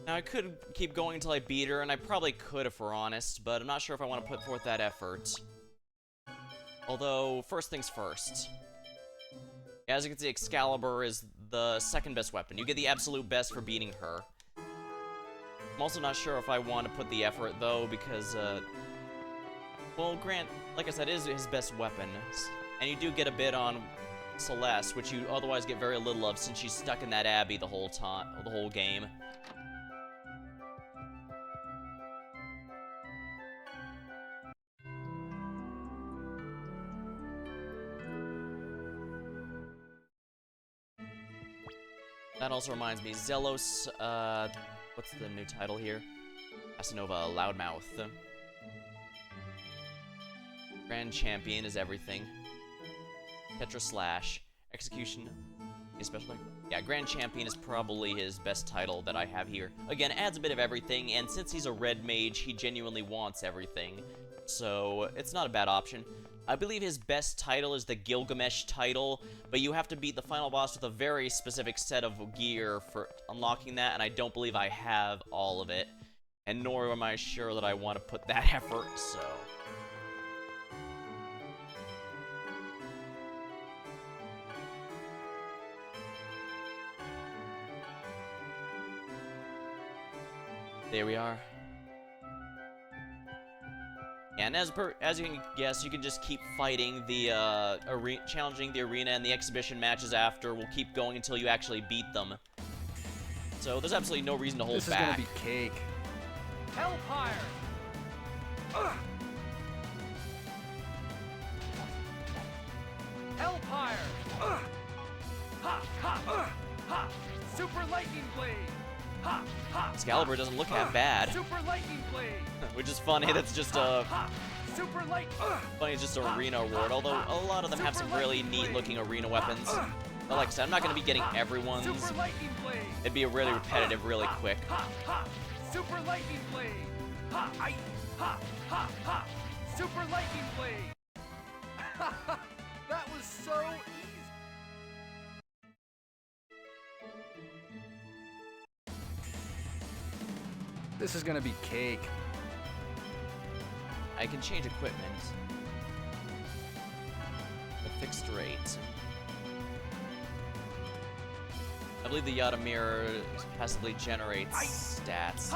Now, I could keep going until I beat her, and I probably could if we're honest, but I'm not sure if I want to put forth that effort. Although, first things first. As you can see, Excalibur is the second best weapon. You get the absolute best for beating her. I'm also not sure if I want to put the effort, though, because, well, Grant, like I said, is his best weapon. And you do get a bit on Celeste, which you otherwise get very little of since she's stuck in that abbey the whole time, the whole game. That also reminds me, Zelos, what's the new title here? Casanova Loudmouth. Grand Champion is everything. Tetra Slash. Execution. Especially. Yeah, Grand Champion is probably his best title that I have here. Again, adds a bit of everything, and since he's a red mage, he genuinely wants everything. So, it's not a bad option. I believe his best title is the Gilgamesh title, but you have to beat the final boss with a very specific set of gear for unlocking that, and I don't believe I have all of it. And nor am I sure that I want to put that effort, so... There we are. And as you can guess, you can just keep fighting the, challenging the arena and the exhibition matches after. We'll keep going until you actually beat them. So there's absolutely no reason to hold back. This is gonna be cake. Hellfire! Hellfire! Ha! Super lightning blade! Excalibur doesn't look that bad, Super lightning blade. which is funny. That's just a Super light. funny, it's just an arena award. Although a lot of them have some really neat-looking arena weapons. But like I said, I'm not gonna be getting everyone's. Super lightning blade. It'd be really repetitive, really quick. Super lightning blade. Super lightning blade. That was so easy. This is gonna be cake. I can change equipment. A fixed rate. I believe the Yada mirror passively generates stats.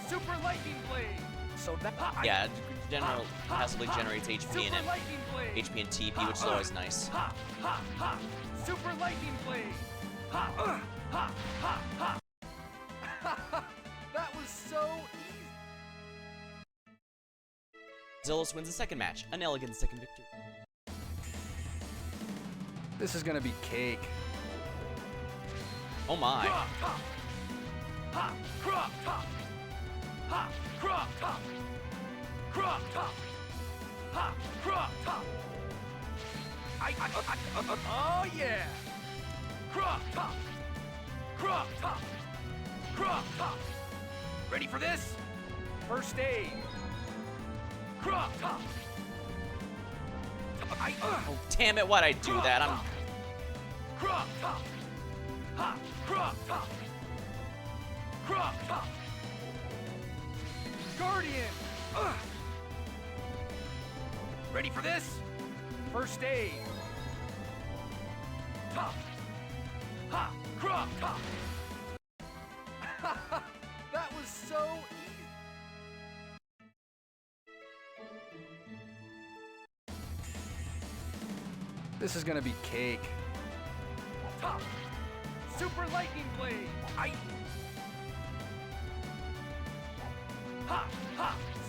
Super lightning blade. So that. Yeah, general passively generates HP and lightning blade. HP and TP, which is always nice. Super lightning blade. That was so easy. Zelos wins the second match, an elegant second victory. This is gonna be cake. Oh my. Oh yeah. Ready for this? First aid. Oh, damn it, why'd I do that? I'm... Guardian. Ready for this? First aid. That was so easy. This is gonna be cake. Super lightning blade.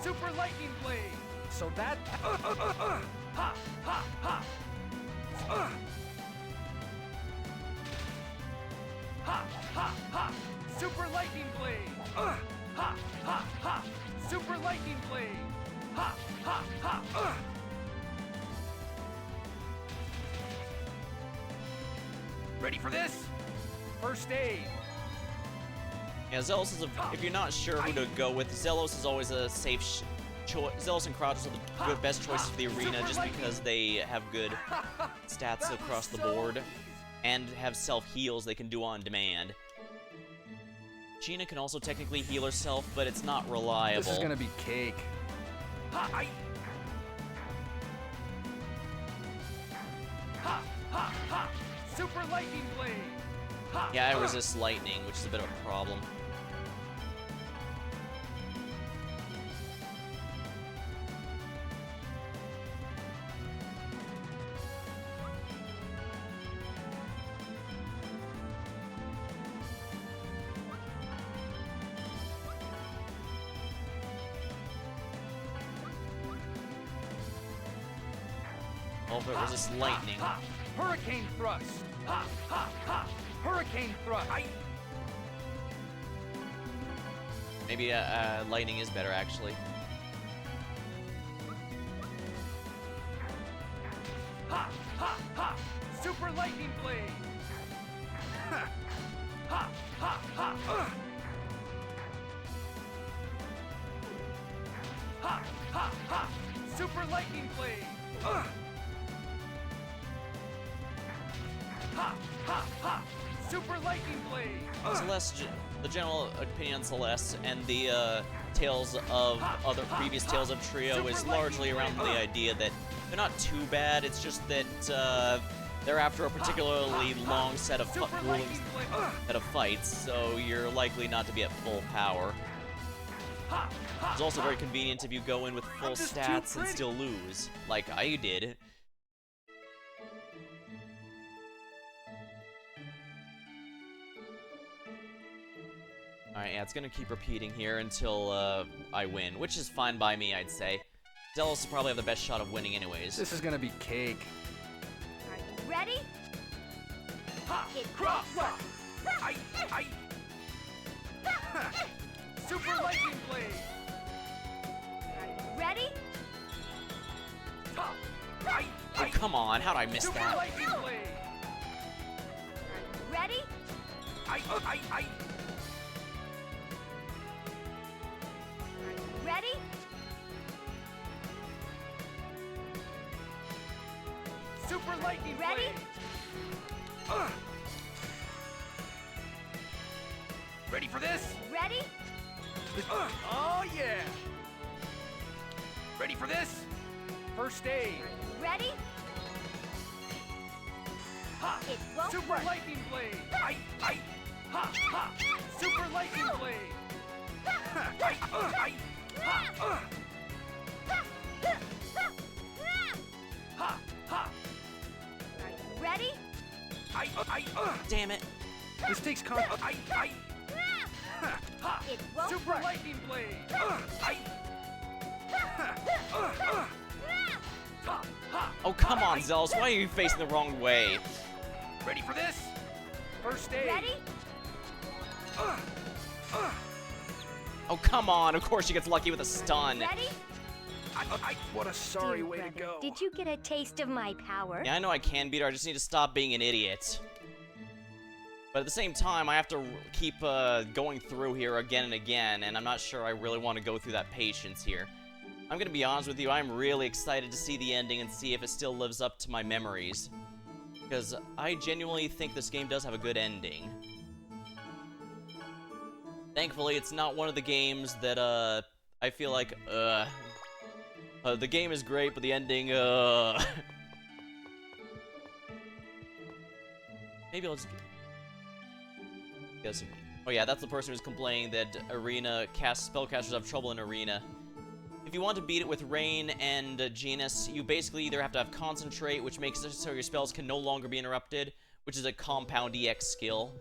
Super lightning blade. So that. Super lightning blade. Super lightning blade. Ready for this? First aid. Yeah, Zelos is a... If you're not sure who to go with, Zelos is always a safe choice. Zelos and Kratos are the good best choices for the arena just because they have good stats across the board and have self-heals they can do on demand. Gina can also technically heal herself, but it's not reliable. This is gonna be cake. Super lightning blade. Yeah, I resist lightning, which is a bit of a problem. Oh, but resists lightning. Hurricane thrust. Hurricane thrust. Maybe lightning is better, actually. Super lightning blade. Super lightning blade. Super lightning blade. Celeste, the general opinion on Celeste and the tales of other previous tales of Trio is largely around the idea that they're not too bad. It's just that they're after a particularly long set of fights, so you're likely not to be at full power. It's also very convenient if you go in with full stats and still lose, like I did. Alright, yeah, it's gonna keep repeating here until I win, which is fine by me, I'd say. Zelos will probably have the best shot of winning anyways. This is gonna be cake. Are you ready? It Crop. won't work. Super Lightning Blade! Are you ready? Ha! Oh, come on, how'd I miss Super that? Lightning Blade! Are you ready? I. Are you ready? Super Lightning Ready? Blade! Ready for this? Ready? Oh yeah! Ready for this? First aid! Ready? Ha! It won't Super work. Lightning Blade! I. Ha! Ha! Super Lightning Blade! I. Ha! Ha! Ha! Are you ready? Damn it. This takes con. Ha! It won't Super work. Lightning Blade! Ha! Ha! Oh, come on, Zealous, why are you facing the wrong way? Ready for this? First aid! Ready? Oh, come on, of course she gets lucky with a stun. Ready? What a sorry Dear way to brother, go. Did you get a taste of my power? Yeah, I know I can beat her, I just need to stop being an idiot. But at the same time, I have to keep going through here again and again, and I'm not sure I really want to go through that patience here. I'm gonna be honest with you, I'm really excited to see the ending and see if it still lives up to my memories. Because I genuinely think this game does have a good ending. Thankfully, it's not one of the games that, I feel like, the game is great, but the ending, Maybe I'll just... Guess. Oh yeah, that's the person who's complaining that spellcasters have trouble in Arena. If you want to beat it with Rain and Genus, you basically either have to have Concentrate, which makes it so your spells can no longer be interrupted, which is a compound EX skill,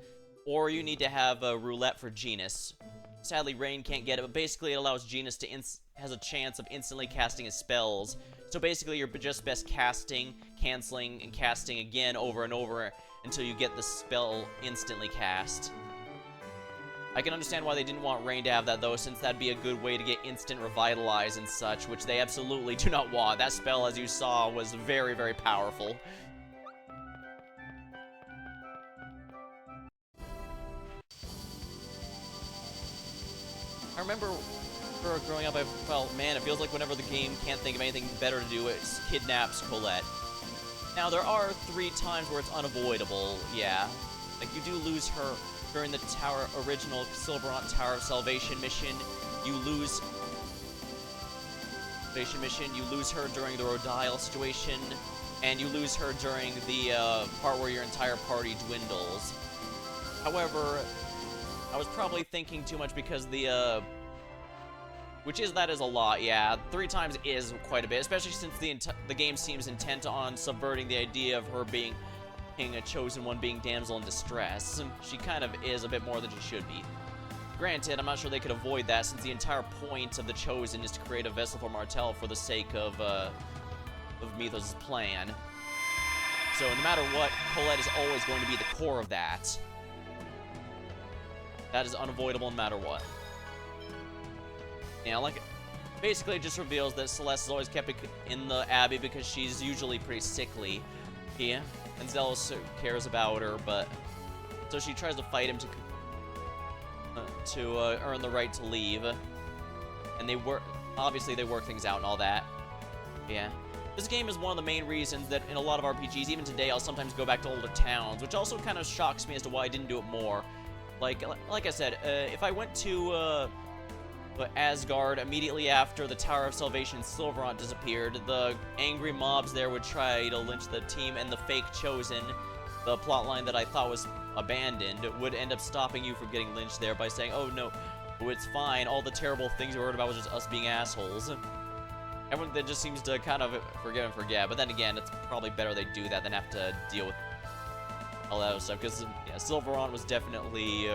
or you need to have Roulette for Genus. Sadly, Rain can't get it, but basically it allows Genus to has a chance of instantly casting his spells. So basically you're just best casting, canceling, and casting again over and over until you get the spell instantly cast. I can understand why they didn't want Rain to have that though, since that'd be a good way to get instant Revitalize and such, which they absolutely do not want. That spell, as you saw, was very, very powerful. I remember growing up, I felt, man, it feels like whenever the game can't think of anything better to do, it kidnaps Colette. Now, there are 3 times where it's unavoidable, yeah. Like, you do lose her during the original Silverant Tower of Salvation mission. You lose her during the Rodile situation, and you lose her during the part where your entire party dwindles. However, I was probably thinking too much because that is a lot, yeah. 3 times is quite a bit, especially since the game seems intent on subverting the idea of her being a chosen one, being damsel in distress. She kind of is a bit more than she should be. Granted, I'm not sure they could avoid that, since the entire point of the Chosen is to create a vessel for Martel for the sake of Mythos' plan. So no matter what, Colette is always going to be the core of that. That is unavoidable no matter what. Yeah, like, basically it just reveals that Celeste is always kept in the Abbey because she's usually pretty sickly. Yeah, and Zealous cares about her, but... So she tries to fight him to earn the right to leave. And obviously they work things out and all that. Yeah. This game is one of the main reasons that in a lot of RPGs, even today, I'll sometimes go back to older towns, which also kind of shocks me as to why I didn't do it more. Like I said, if I went to Asgard immediately after the Tower of Salvation Silverant disappeared, the angry mobs there would try to lynch the team, and the fake Chosen, the plotline that I thought was abandoned, would end up stopping you from getting lynched there by saying, oh no, it's fine, all the terrible things you heard about was just us being assholes. Everyone that just seems to kind of forgive and forget, but then again, it's probably better they do that than have to deal with all that other stuff, because yeah, Silverant was definitely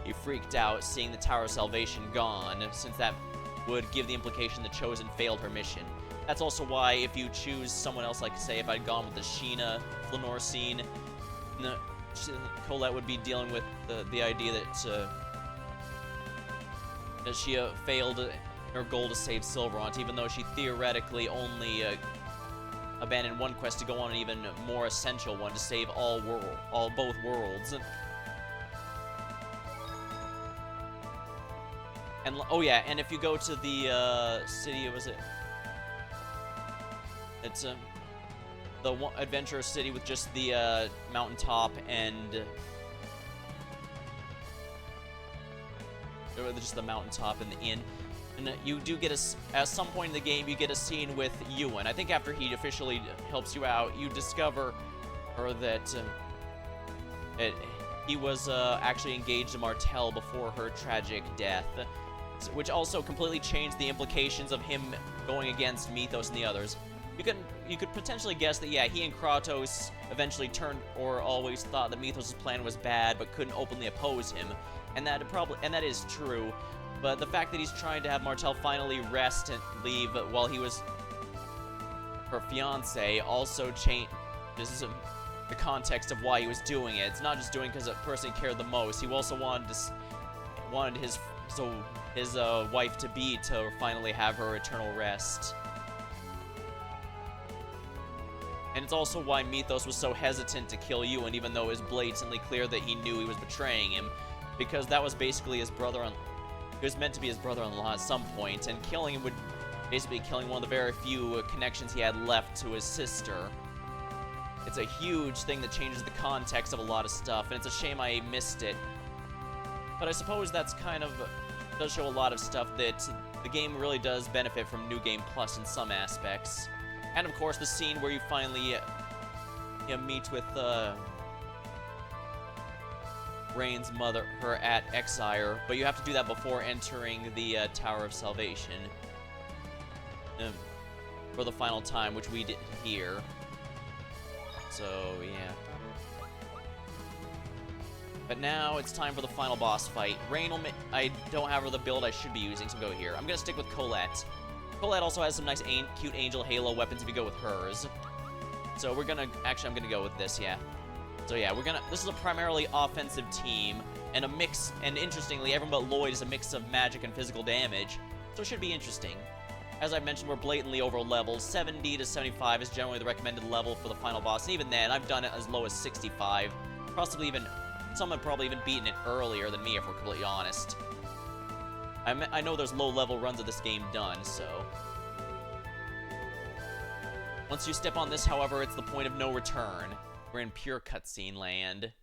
he freaked out seeing the Tower of Salvation gone, since that would give the implication the Chosen failed her mission. That's also why if you choose someone else, like say if I'd gone with the Sheena Flanor scene, Colette would be dealing with the idea that that she failed in her goal to save Silverhaunt, even though she theoretically only abandoned one quest to go on an even more essential one to save both worlds. And oh yeah, and if you go to the city, was it? It's the adventure city with just the mountaintop and just the mountaintop and the inn. And you do get at some point in the game, you get a scene with Ewan. I think after he officially helps you out, you discover that he was actually engaged to Martel before her tragic death, which also completely changed the implications of him going against Mythos and the others. You could potentially guess that, yeah, he and Kratos eventually turned or always thought that Mythos' plan was bad, but couldn't openly oppose him, and that is true. But the fact that he's trying to have Martel finally rest and leave while he was her fiance also changed. This is the context of why he was doing it. It's not just doing because the person he cared the most. He also wanted his wife to be to finally have her eternal rest. And it's also why Mythos was so hesitant to kill Ewan, even though it was blatantly clear that he knew he was betraying him, because that was basically his brother. He was meant to be his brother-in-law at some point, and killing him would basically be killing one of the very few connections he had left to his sister. It's a huge thing that changes the context of a lot of stuff, and it's a shame I missed it. But I suppose that's does show a lot of stuff that the game really does benefit from New Game Plus in some aspects. And of course, the scene where you finally meet with Rain's mother, her at Exire, but you have to do that before entering the Tower of Salvation for the final time, which we did here. So, yeah. But now it's time for the final boss fight. Rain will I don't have her the build I should be using, so go here. I'm gonna stick with Colette. Colette also has some nice cute Angel Halo weapons if you go with hers. So I'm gonna go with this, yeah. So yeah, this is a primarily offensive team, and interestingly, everyone but Lloyd is a mix of magic and physical damage, so it should be interesting. As I mentioned, we're blatantly over leveled. 70 to 75 is generally the recommended level for the final boss, and even then, I've done it as low as 65. Some have probably even beaten it earlier than me, if we're completely honest. I know there's low-level runs of this game done, so... Once you step on this, however, it's the point of no return. We're in pure cutscene land.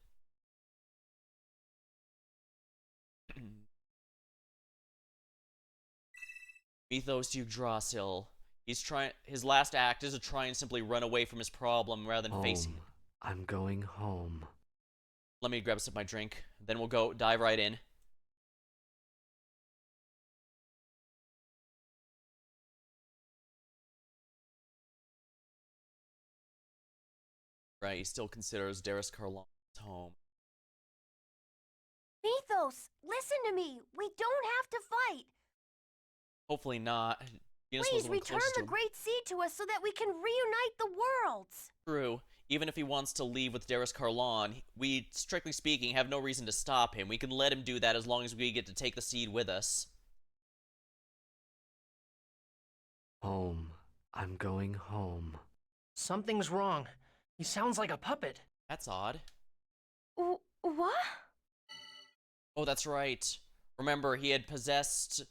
Mythos Yggdrasil. His last act is to try and simply run away from his problem rather than facing it. I'm going home. Let me grab a sip of my drink, then we'll dive right in. Right, he still considers Darius-Kharlan his home. Mythos, listen to me. We don't have to fight. Hopefully not. Please return the Great Sea to us so that we can reunite the worlds. True. Even if he wants to leave with Darius-Kharlan, we, strictly speaking, have no reason to stop him. We can let him do that as long as we get to take the seed with us. Home. I'm going home. Something's wrong. He sounds like a puppet. That's odd. What? Oh, that's right. Remember, he had possessed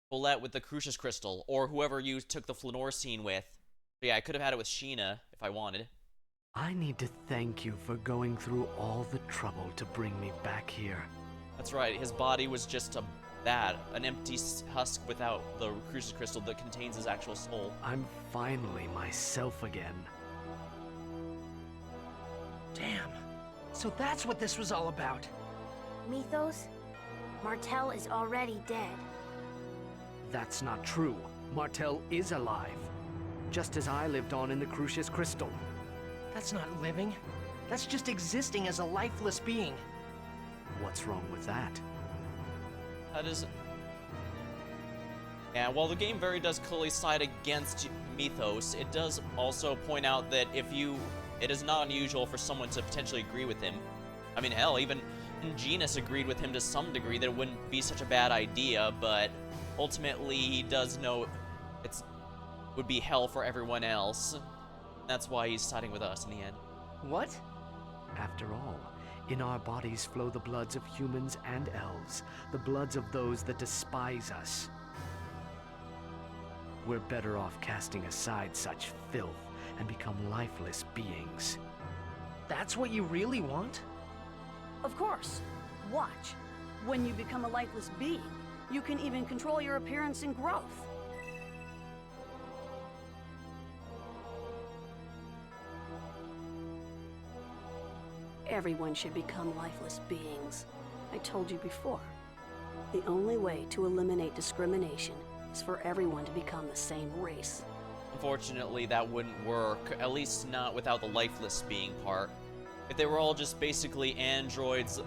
Colette with the Crucius Crystal, or whoever you took the Flanor scene with. But yeah, I could have had it with Sheena, if I wanted. I need to thank you for going through all the trouble to bring me back here. That's right, his body was just an empty husk without the Crucius Crystal that contains his actual soul. I'm finally myself again. Damn. So that's what this was all about. Mythos, Martel is already dead. That's not true. Martel is alive. Just as I lived on in the Crucius Crystal. That's not living. That's just existing as a lifeless being. What's wrong with that? That is... Yeah, while the game does clearly side against Mythos, it does also point out that it is not unusual for someone to potentially agree with him. I mean, hell, even And Genus agreed with him to some degree that it wouldn't be such a bad idea, but ultimately he does know it would be hell for everyone else. That's why he's siding with us in the end. What? After all, in our bodies flow the bloods of humans and elves, the bloods of those that despise us. We're better off casting aside such filth and become lifeless beings. That's what you really want? Of course. Watch. When you become a lifeless being, you can even control your appearance and growth. Everyone should become lifeless beings. I told you before. The only way to eliminate discrimination is for everyone to become the same race. Unfortunately, that wouldn't work, at least not without the lifeless being part. If they were all just basically androids,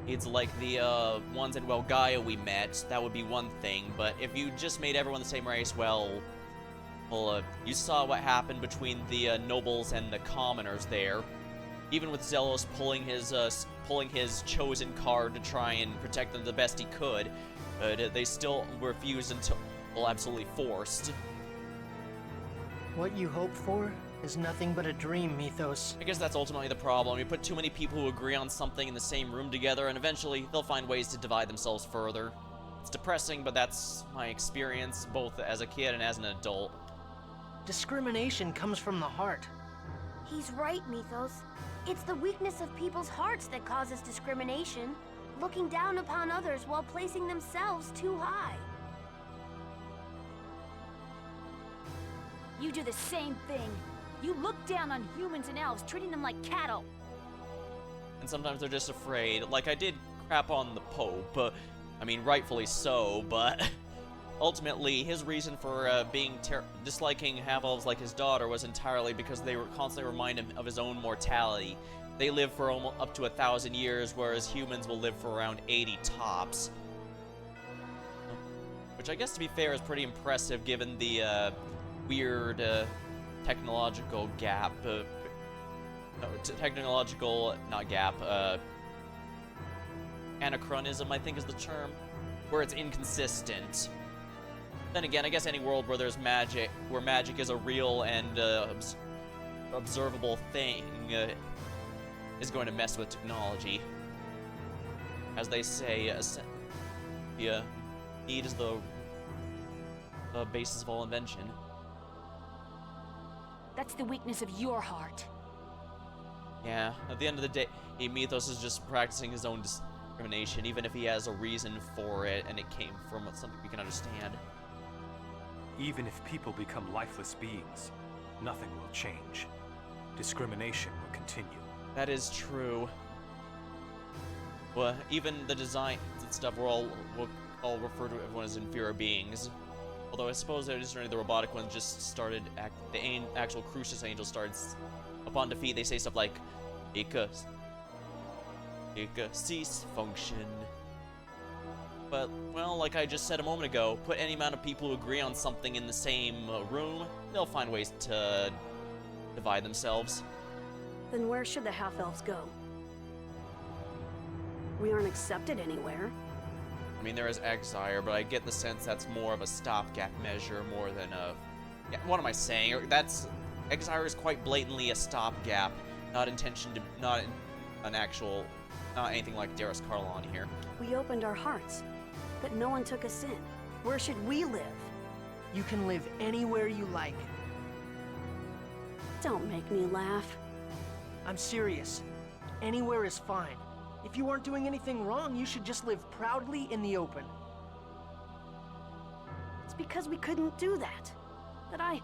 it's like the ones in Welgaia we met, that would be one thing, but if you just made everyone the same race, well, you saw what happened between the nobles and the commoners there. Even with Zelos pulling his chosen card to try and protect them the best he could, they still refused until absolutely forced. What you hope for is nothing but a dream, Mythos. I guess that's ultimately the problem. You put too many people who agree on something in the same room together, and eventually they'll find ways to divide themselves further. It's depressing, but that's my experience, both as a kid and as an adult. Discrimination comes from the heart. He's right, Mythos. It's the weakness of people's hearts that causes discrimination, looking down upon others while placing themselves too high. You do the same thing. You look down on humans and elves, treating them like cattle. And sometimes they're just afraid. Like, I did crap on the Pope, I mean, rightfully so, but ultimately, his reason for disliking half-elves like his daughter was entirely because they were constantly remind him of his own mortality. They live for almost up to 1,000 years, whereas humans will live for around 80 tops. Which I guess, to be fair, is pretty impressive given the weird technological gap. Anachronism, I think is the term, where it's inconsistent. Then again, I guess any world where there's magic, where magic is a real and observable thing, is going to mess with technology. As they say, need is the basis of all invention. That's the weakness of your heart. Yeah, at the end of the day, Mythos is just practicing his own discrimination, even if he has a reason for it, and it came from something we can understand. Even if people become lifeless beings, nothing will change. Discrimination will continue. That is true. Well, even the design and stuff, we'll all refer to everyone as inferior beings. Although I suppose it isn't really the robotic ones just started, the actual Crucius Angels started, upon defeat, they say stuff like, cease function. But, well, like I just said a moment ago, put any amount of people who agree on something in the same room, they'll find ways to divide themselves. Then where should the half-elves go? We aren't accepted anywhere. I mean, there is Exire, but I get the sense that's more of a stopgap measure more than a... Yeah, what am I saying? Exire is quite blatantly a stopgap, not anything like Darius Carlon here. We opened our hearts, but no one took us in. Where should we live? You can live anywhere you like. Don't make me laugh. I'm serious. Anywhere is fine. If you aren't doing anything wrong, you should just live proudly in the open. It's because we couldn't do that. That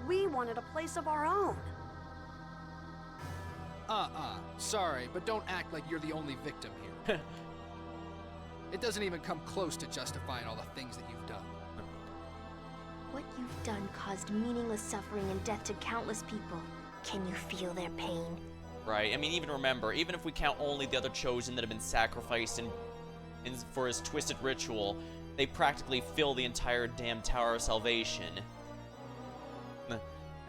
we wanted a place of our own. Sorry, but don't act like you're the only victim here. It doesn't even come close to justifying all the things that you've done. What you've done caused meaningless suffering and death to countless people. Can you feel their pain? Right, I mean, even if we count only the other Chosen that have been sacrificed for his twisted ritual, they practically fill the entire damn Tower of Salvation. And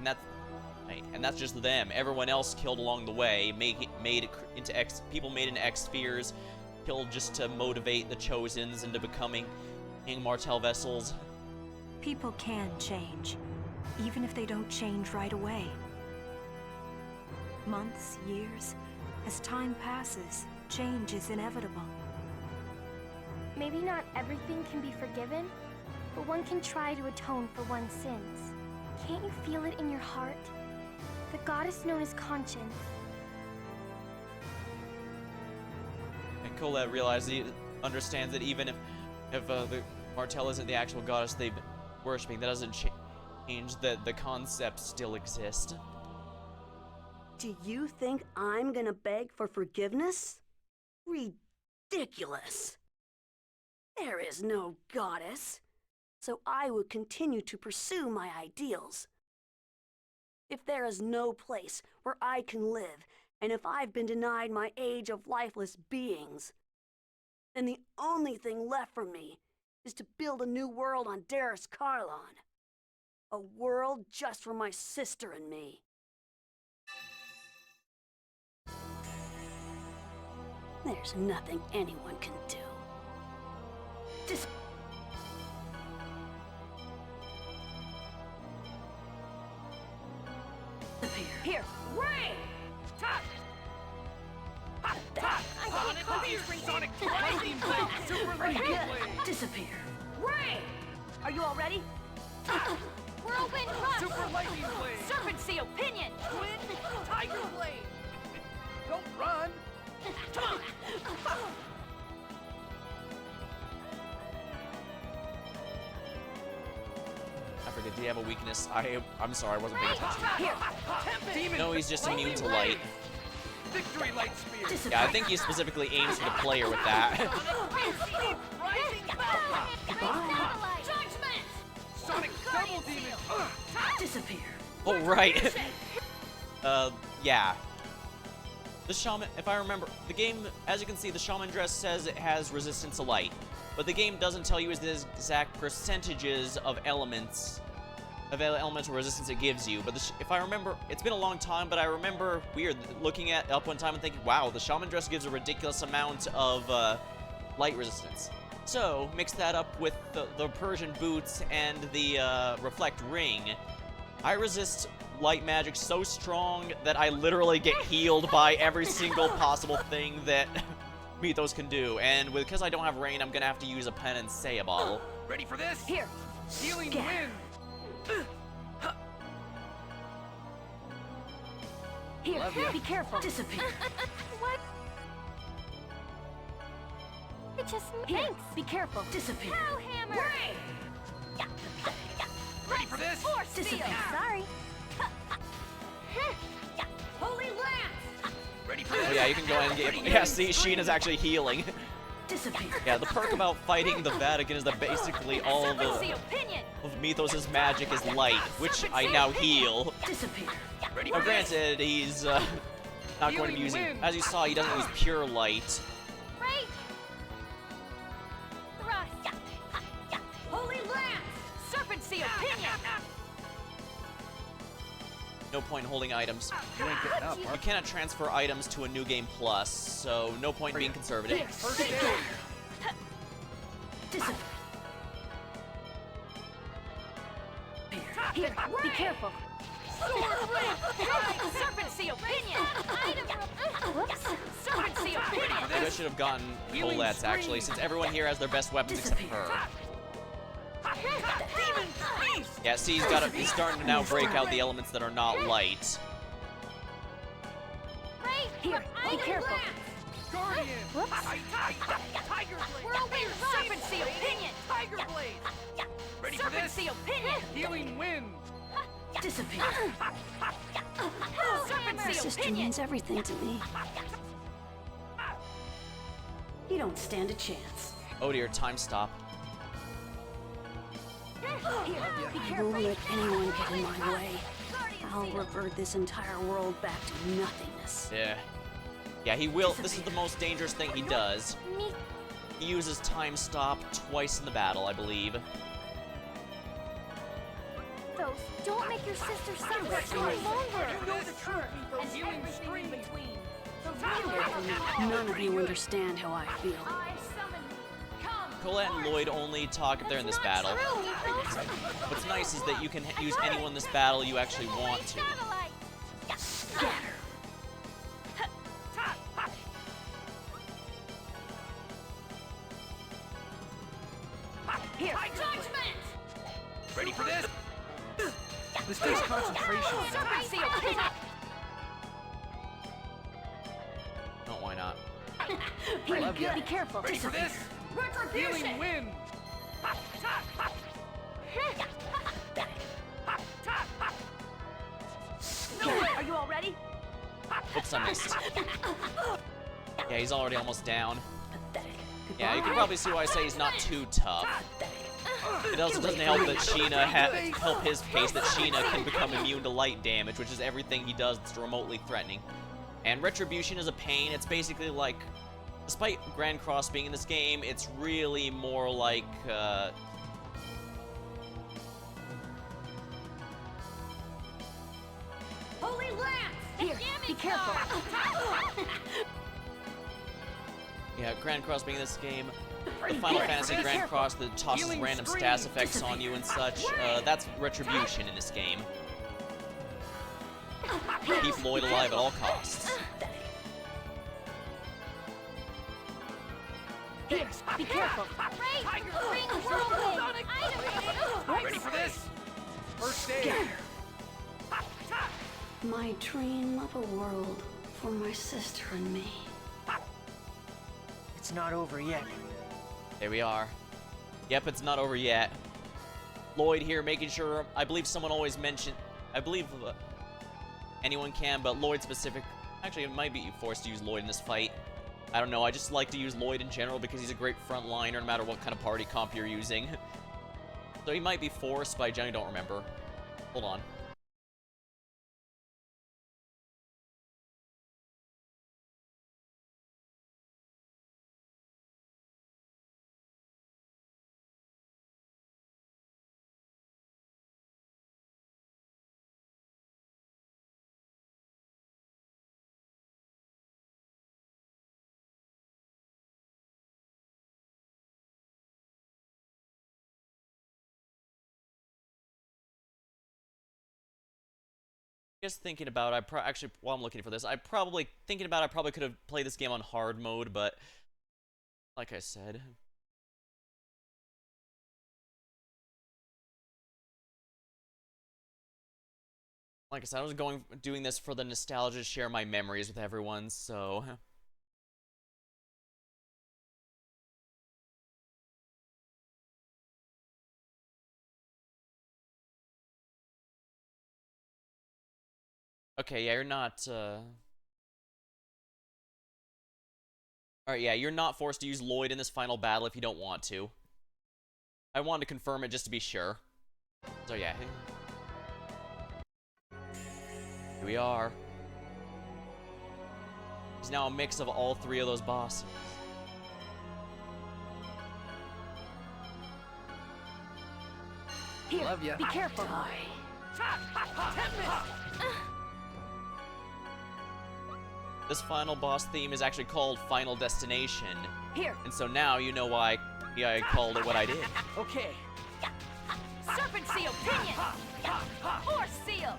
that's... Right, and that's just them. Everyone else killed along the way, people made into X spheres, killed just to motivate the Chosens into becoming King Martell vessels. People can change, even if they don't change right away. Months, years, as time passes, change is inevitable. Maybe not everything can be forgiven, but one can try to atone for one's sins. Can't you feel it in your heart? The goddess known as Conscience. And Colette understands that even if the Martell isn't the actual goddess they've been worshipping, that doesn't change that the concepts still exist. Do you think I'm gonna beg for forgiveness? Ridiculous. There is no goddess, so I would continue to pursue my ideals. If there is no place where I can live, and if I've been denied my age of lifeless beings, then the only thing left for me is to build a new world on Darris Carlon. A world just for my sister and me. There's nothing anyone can do. Disappear. Here, Ray! Sonic Lightning Blade! Super Lightning Blade! Disappear. Ray! Are you all ready? Whirlwind Rush! Super Lightning Blade! Serpent Seal Pinion! Twin Tiger Blade! Don't run! I forget, do you have a weakness? I'm sorry, I wasn't paying attention. Here! Demon! No, he's just immune to light. Victory Light Spear! Disappear. Yeah, I think he specifically aims for the player with that. Rising Bell! Judgment! Sonic Double Demon! Disappear. Oh, right. Yeah. The Shaman, if I remember, the game, as you can see, the Shaman dress says it has resistance to light. But the game doesn't tell you the exact percentages of elemental resistance it gives you. But if I remember, it's been a long time, but I remember looking at up one time and thinking, wow, the Shaman dress gives a ridiculous amount of light resistance. So, mix that up with the Persian boots and the reflect ring. I resist light magic so strong that I literally get healed by every single possible thing that Mythos can do. And because I don't have rain, I'm gonna have to use a pen and say a bottle. Ready for this? Here! Healing Scatter. Wind! Here, Love ya. be careful! Disappear. What? It just Here, thanks. be careful! Disappear. Hammer! Ray! Ready for this? Force Seal! Disappear. Sorry. Holy Lance! Ready for this? Oh yeah, you can go ahead and get... Yeah, see, Sheena's actually healing. Disappear. Yeah, the perk about fighting the Vatican is that basically all Serpent of Seal Pinion! Mythos' magic is light, which I now heal. Disappear. Ready Now for this? granted, he's not going to be Healing using... wind. As you saw, he doesn't use pure light. Right. Thrust. Holy Lance! Serpent Seal Pinion! No point holding items. You ain't getting up, You Mark. cannot transfer items to a New Game Plus, so no point being conservative. First aid! Disappear. Here, be careful! Serpent Seal Pinion! Whoops. Serpent Seal Pinion! I guess I should have gotten Healing Colette's, actually, scream. since everyone here has their best weapons except Disappear. her. Demon Beast! Yeah, see, he's starting to now break out the elements that are not light. Right. Here, be careful! Guardian! Whoops. Tiger Blade! Whirlwind Rush. Serpent Seal Pinion! Tiger Blade! Ready for Serpent this? Seal Pinion! Healing Wind! Disappear. Serpent My Seal sister Pinion! means everything to me. You don't stand a chance. Oh dear, time stop. Here, be I careful! won't let anyone get in my way. I'll revert this entire world back to nothingness. Yeah. Yeah, he will. This is the most dangerous thing he does. Me. He uses time stop twice in the battle, I believe. Mythos, don't make your sister suffer any longer. You know the truth, Mythos. Healing stream. between. None of you understand how I feel. I summon. Come. Colette and Lloyd only talk if they're in this battle. True, Mythos. What's nice is that you can use anyone in this battle you actually want to. Satellite. Here. Judgment. Ready for this? This takes concentration. Serpent seal. Pin. No, why not? Here. Be careful. Ready for this? Retribution. Healing wind. Are you all ready? Oops, I missed. Yeah, he's already almost down. Pathetic. Yeah, you can probably see why I say he's not too tough. It also doesn't help that Sheena help his case that Sheena can become immune to light damage, which is everything he does that's remotely threatening. And Retribution is a pain. It's basically like, despite Grand Cross being in this game, it's really more like, Holy Lance. Here. Be careful. yeah, Grand Cross being in this game. The Final Fantasy Grand Cross that tosses Healing random stream. stats effects on you and such, that's Retribution in this game. Keep Lloyd alive at all costs. Here. Be careful. Ready for this? First aid. My dream of a world for my sister and me. It's not over yet. There we are. Yep, it's not over yet. Lloyd here making sure, I believe someone always mentioned, I believe anyone can, but Lloyd specific. Actually, it might be forced to use Lloyd in this fight. I don't know, I just like to use Lloyd in general because he's a great frontliner no matter what kind of party comp you're using. So he might be forced, but I generally don't remember. Hold on. Just thinking about, actually, while I'm looking for this, I probably could have played this game on hard mode, but like I said, I was doing this for the nostalgia to share my memories with everyone, so. Okay, yeah, you're not, Alright, yeah, you're not forced to use Lloyd in this final battle if you don't want to. I wanted to confirm it just to be sure. So yeah. Here we are. He's now a mix of all three of those bosses. Here. Love ya. Be careful. This final boss theme is actually called Final Destination. Here. And so now you know why I called it what I did. Okay. Serpent seal. Pinion. Force seal.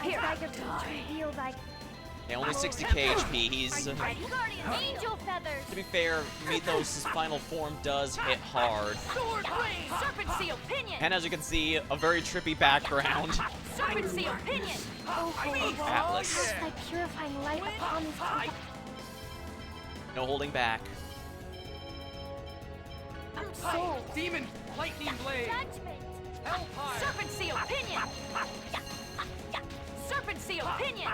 Here. Revealed like Yeah, only 60k HP. He's, Guardian angel feathers. to be fair, Mythos' final form does hit hard. sword blade. Serpent seal. Pinion. And as you can see, a very trippy background. Serpent seal. Pinion. Oh, holy Atlas. cast thy purifying light upon his coat. No holding back. Soul. Demon lightning blade. Judgment. Hellfire. Serpent seal. Pinion. Serpent seal. Pinion.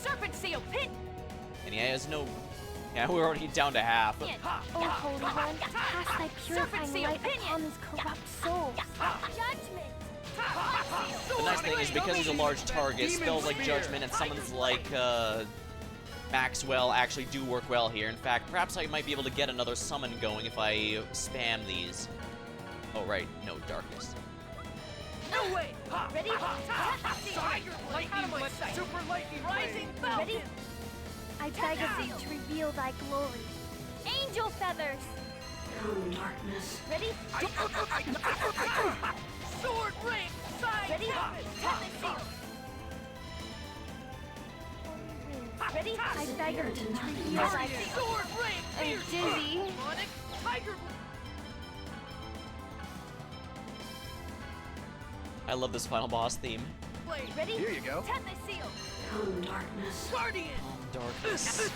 Serpent seal. Pin. And he has no... Yeah, we're already down to half. Oh, Holy One, cast thy purifying seal. light Pinion. upon his corrupt souls. Judgment. The nice thing is because he's a large target, spells like Judgment and summons like, Maxwell actually do work well here. In fact, perhaps I might be able to get another summon going if I spam these. Oh, right. No, darkness. No way! Ha! Ready? Ha! Ha! Ha! Sonic lightning Out of my blitz, sight. super lightning Rising blade. Falcon! Ready? I beg of thee to reveal thy glory. Angel feathers! Come, darkness. Ready? Sword ring, side Ready? tempest. Tempest seal! Ready? I beg of thee to reveal thy Guardian, sword ring, I'm fierce. dizzy. Sonic, tiger. I love this final boss theme. Blade. Ready? Here you go. Tempest seal! Come, darkness. Guardian. Darkness.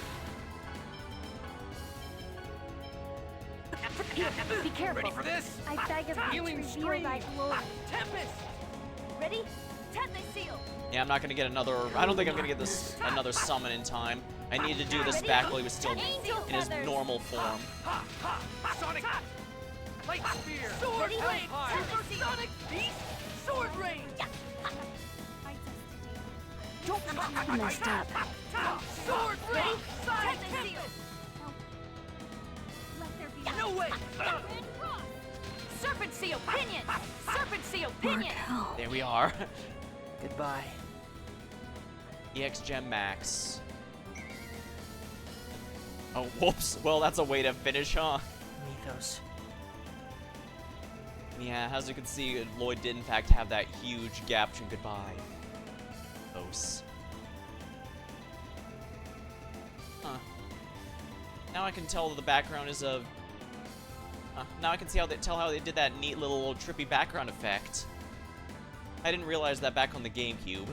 Be careful. Ready for this? I beg of thee to Healing reveal stream. thy glory. Tempest. Ready? Tempest seal! Yeah, I'm not gonna get another. I don't think I'm gonna get this another summon in time. I need to do this back while he was still Angel in his feathers. normal form. Ha! Ha! Sonic. Light spear. Sword Ready? ring. Supersonic beast. Sword ring. I messed up. Sword ring. Side Tempest seal! tempest. Let there be No way. Serpent seal pinion! Serpent seal pinion! Markel. There we are. Goodbye. EX Gem Max. Oh, whoops. Well, that's a way to finish, huh? Mythos. Yeah, as you can see, Lloyd did in fact have that huge gap between goodbye. Close. Huh. Now I can tell that the background is a. Now I can see tell how they did that neat little trippy background effect. I didn't realize that back on the GameCube.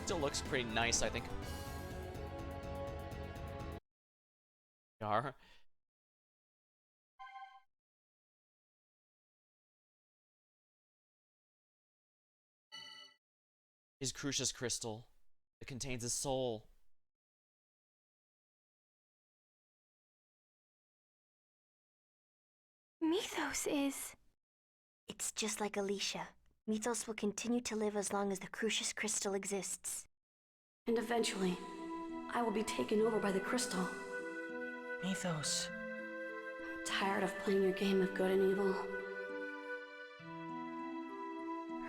Still looks pretty nice, I think. Are. His Crucius Crystal. It contains his soul. Mythos is... It's just like Alicia. Mythos will continue to live as long as the Crucius Crystal exists. And eventually, I will be taken over by the crystal. Mythos. Tired of playing your game of good and evil?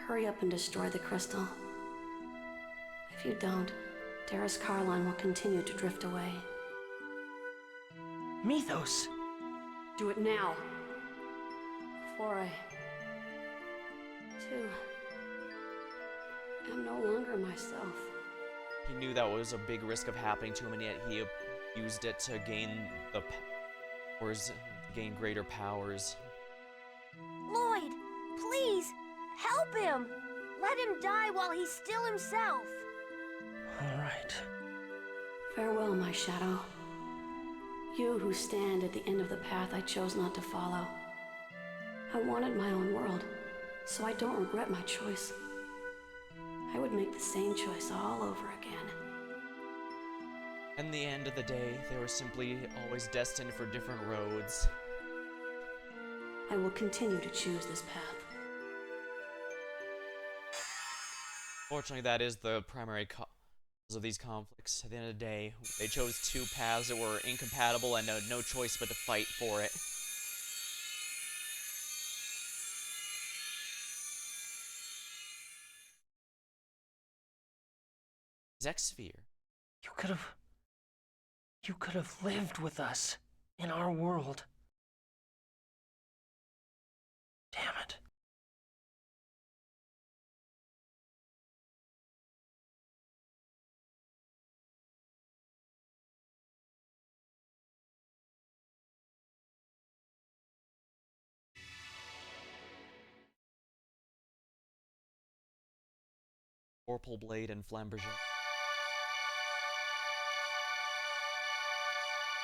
Hurry up and destroy the crystal. If you don't, Darius Carline will continue to drift away. Mythos. Do it now. Before I... too... am no longer myself. He knew that was a big risk of happening to him, and yet he used it to gain the powers, gain greater powers. Lloyd, please, help him! Let him die while he's still himself! All right. Farewell, my shadow. You who stand at the end of the path I chose not to follow. I wanted my own world, so I don't regret my choice. I would make the same choice all over again. In the end of the day, they were simply always destined for different roads. I will continue to choose this path. Fortunately, that is the primary cause of these conflicts. At the end of the day, they chose two paths that were incompatible and had no choice but to fight for it. Zexsphere. You could have lived with us in our world. Damn it. Vorpal Blade and Flamberger.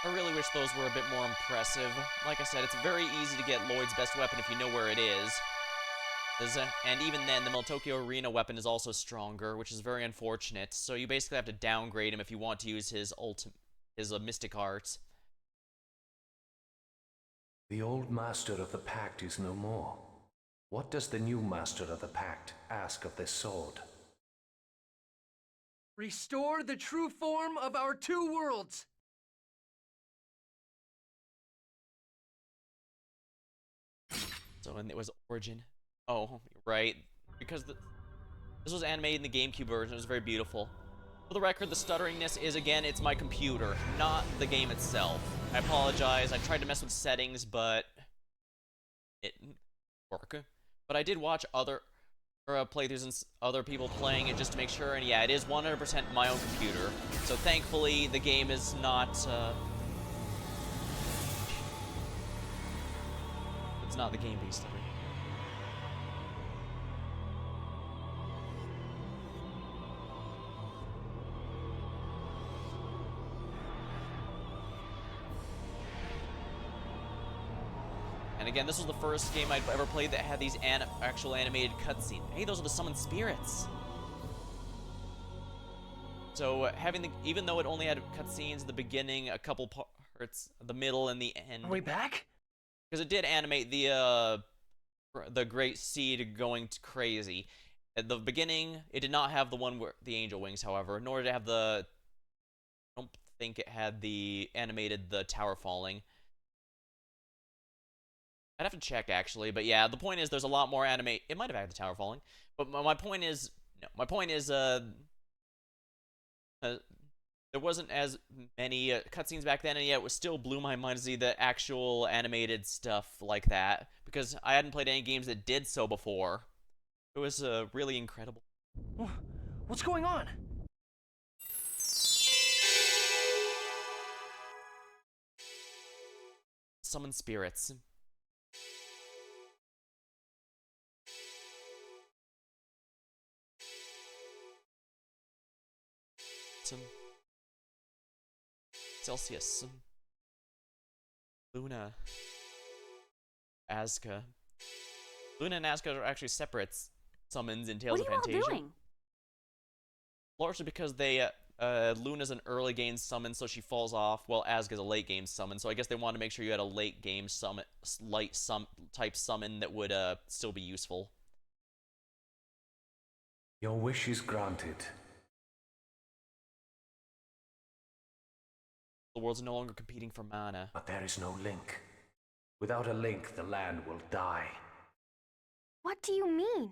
I really wish those were a bit more impressive. Like I said, it's very easy to get Lloyd's best weapon if you know where it is. And even then, the Meltokyo Arena weapon is also stronger, which is very unfortunate. So you basically have to downgrade him if you want to use his Mystic Arts. The old master of the Pact is no more. What does the new master of the Pact ask of this sword? Restore the true form of our two worlds. So, and it was Origin. Oh, right. Because this was animated in the GameCube version. It was very beautiful. For the record, the stutteringness is, again, it's my computer, not the game itself. I apologize. I tried to mess with settings, but it didn't work. But I did watch other playthroughs and other people playing it just to make sure, and yeah, it is 100% my own computer. So thankfully, the game is not, it's not the game being stuttered. And again, this was the first game I'd ever played that had these actual animated cutscenes. Hey, those are the summoned spirits. So having even though it only had cutscenes at the beginning, a couple parts, the middle, and the end. Are we back? Because it did animate the Great Seed going crazy. At the beginning, it did not have the one where the angel wings, however, nor did it have the. I don't think it had the animated the tower falling. I'd have to check, actually, but yeah, the point is there's a lot more anime. It might have had the tower falling, but my point is, no, my point is, there wasn't as many cutscenes back then, and yet it was still blew my mind to see the actual animated stuff like that, because I hadn't played any games that did so before. It was really incredible. What's going on? Summon spirits. Celsius, Luna, Azka. Luna and Azka are actually separate summons in Tales of Fantasia. What are you all doing? Largely because they, Luna's an early game summon, so she falls off, while Azka's a late game summon. So I guess they wanted to make sure you had a late game summon, type summon that would still be useful. Your wish is granted. The world's no longer competing for mana. But there is no link. Without a link, the land will die. What do you mean?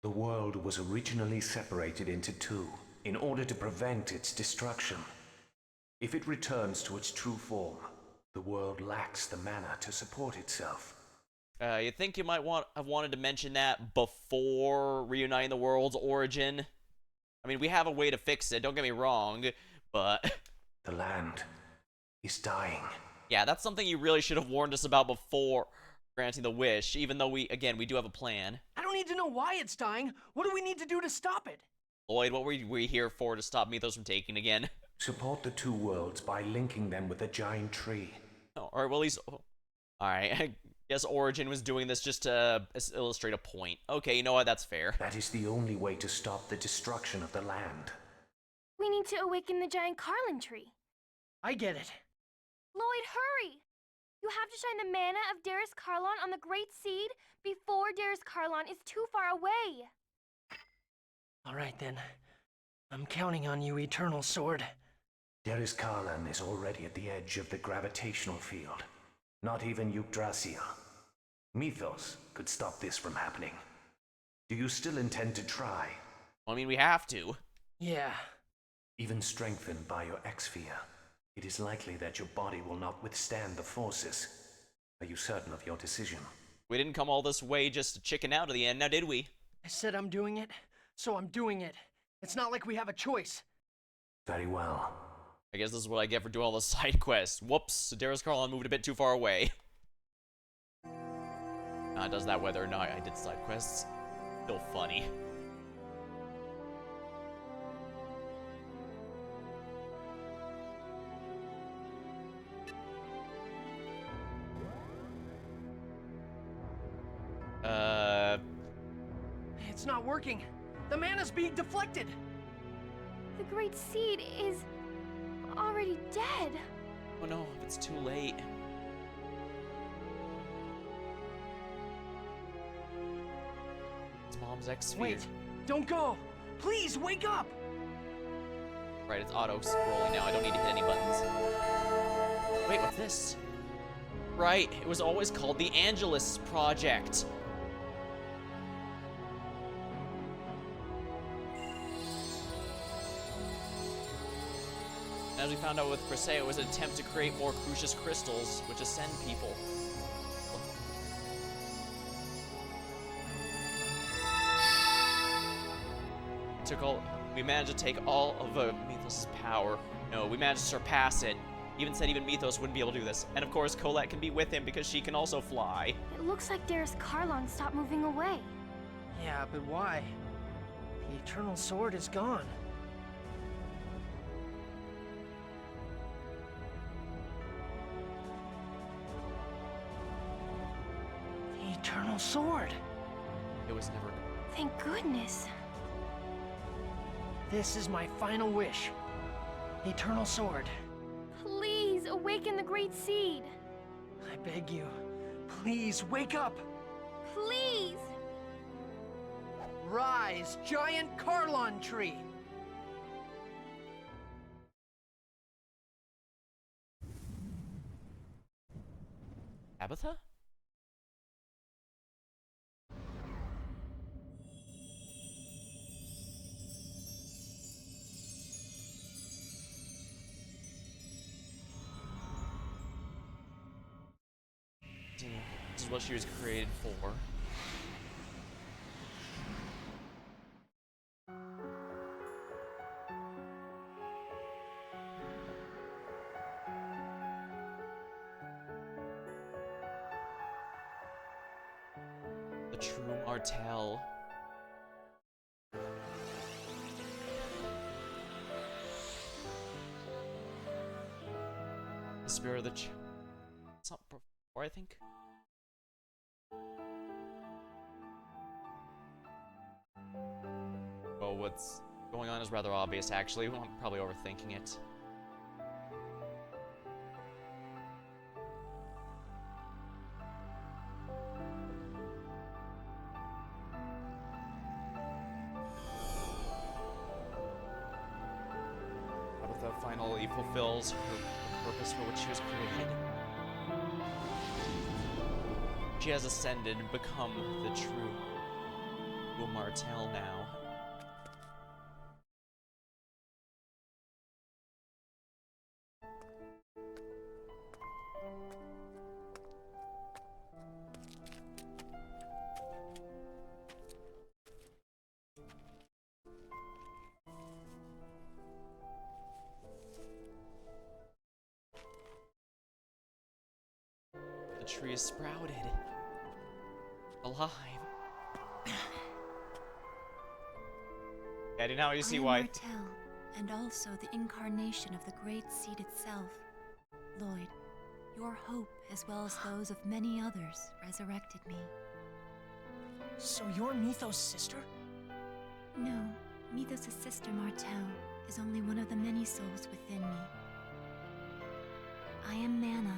The world was originally separated into two in order to prevent its destruction. If it returns to its true form, the world lacks the mana to support itself. You think you might have wanted to mention that before reuniting the world's origin? I mean, we have a way to fix it, don't get me wrong, but... The land is dying. Yeah, that's something you really should have warned us about before granting the wish, even though we do have a plan. I don't need to know why it's dying. What do we need to do to stop it? Lloyd, what were we here for to stop Mythos from taking again? Support the two worlds by linking them with a giant tree. Oh, alright, well, at least... Alright, I guess Origin was doing this just to illustrate a point. Okay, you know what, that's fair. That is the only way to stop the destruction of the land. We need to awaken the giant Carlin tree. I get it. Lloyd, hurry! You have to shine the mana of Darius Carlon on the Great Seed before Darius Carlon is too far away. All right, then. I'm counting on you, Eternal Sword. Darius Carlin is already at the edge of the gravitational field. Not even Yggdrasil. Mythos could stop this from happening. Do you still intend to try? I mean, we have to. Yeah. Even strengthened by your X-Sphere, it is likely that your body will not withstand the forces. Are you certain of your decision? We didn't come all this way just to chicken out at the end, now did we? I said I'm doing it, so I'm doing it. It's not like we have a choice. Very well. I guess this is what I get for doing all the side quests. Whoops, Darius Carlon moved a bit too far away. It does that whether or not I did side quests. Still funny. It's not working. The mana's being deflected. The Great Seed is already dead. Oh no, it's too late. It's Mom's X-Sphere. Wait, don't go. Please, wake up. Right, it's auto-scrolling now. I don't need to hit any buttons. Wait, what's this? Right, it was always called the Angelus Project. As we found out with Crusade, it was an attempt to create more Crucius crystals, which ascend people. We managed to take all of Mythos' power. No, we managed to surpass it. Even said even Mythos wouldn't be able to do this. And of course, Colette can be with him because she can also fly. It looks like Darius Karlon stopped moving away. Yeah, but why? The Eternal Sword is gone. The Eternal Sword! It was never... Thank goodness. This is my final wish. The Eternal Sword. Please, awaken the Great Seed. I beg you, please wake up! Please! Rise, giant Karlon tree! Tabitha? This is what she was created for. The true Martell. The spirit of the it's not before, I think. Well, what's going on is rather obvious, actually. I'm probably overthinking it. Tabitha finally fulfills her purpose for which she was created. She has ascended and become the true Martell now. The tree is sprouted. Alive. Eddie, now you see why. Martell, and also the incarnation of the Great Seed itself. Lloyd, your hope, as well as those of many others, resurrected me. So you're Mythos' sister? No, Mythos' sister Martell is only one of the many souls within me. I am Mana,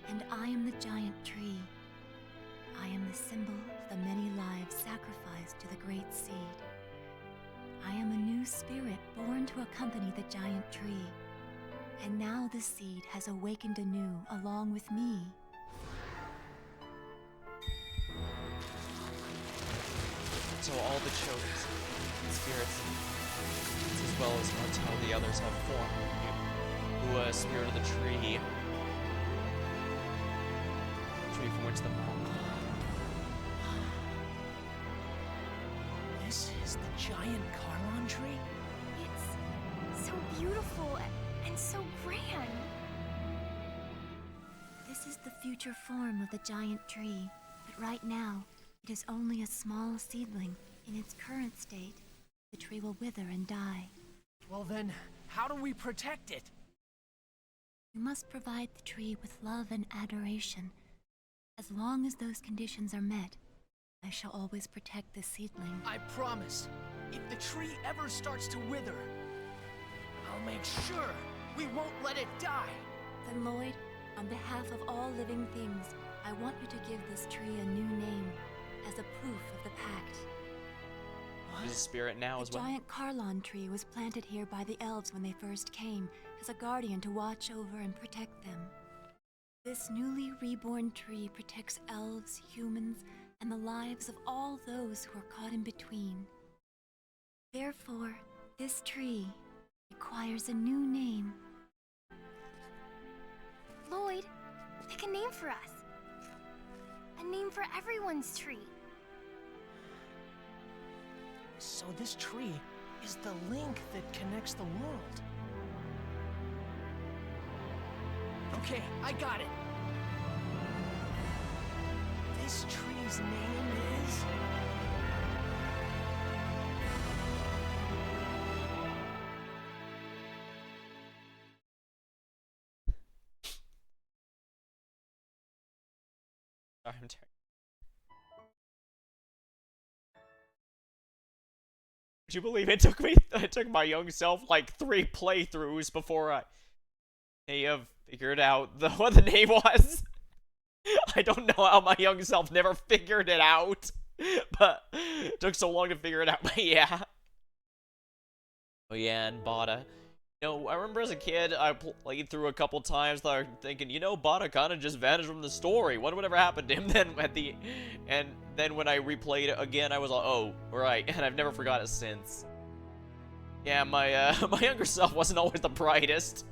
and I am the giant tree. I am the symbol of the many lives sacrificed to the Great Seed. I am a new spirit born to accompany the giant tree. And now the seed has awakened anew along with me. So all the chosen spirits, as well as Martell, the others have formed who a spirit of the tree from which the This is the giant Karlon tree? It's so beautiful and so grand. This is the future form of the giant tree, but right now, it is only a small seedling. In its current state, the tree will wither and die. Well then, how do we protect it? You must provide the tree with love and adoration. As long as those conditions are met, I shall always protect the seedling. I promise, if the tree ever starts to wither, I'll make sure we won't let it die. Then Lloyd, on behalf of all living things, I want you to give this tree a new name, as a proof of the pact. What? a spirit now as The well. giant Carlon tree was planted here by the elves when they first came, as a guardian to watch over and protect them. This newly reborn tree protects elves, humans, and the lives of all those who are caught in between. Therefore, this tree requires a new name. Lloyd, pick a name for us. A name for everyone's tree. So this tree is the link that connects the world. Okay, I got it. This tree's name is... Sorry, I'm tired. Would you believe it took my young self like 3 playthroughs before I may have figured out what the name was? I don't know how my young self never figured it out, but it took so long to figure it out. But yeah. Oh yeah, and Bada. You know, I remember as a kid, I played through a couple times, thinking, you know, Bada kind of just vanished from the story. What would ever happen to him? Then when I replayed it again, I was like, oh, right, and I've never forgot it since. Yeah, my my younger self wasn't always the brightest.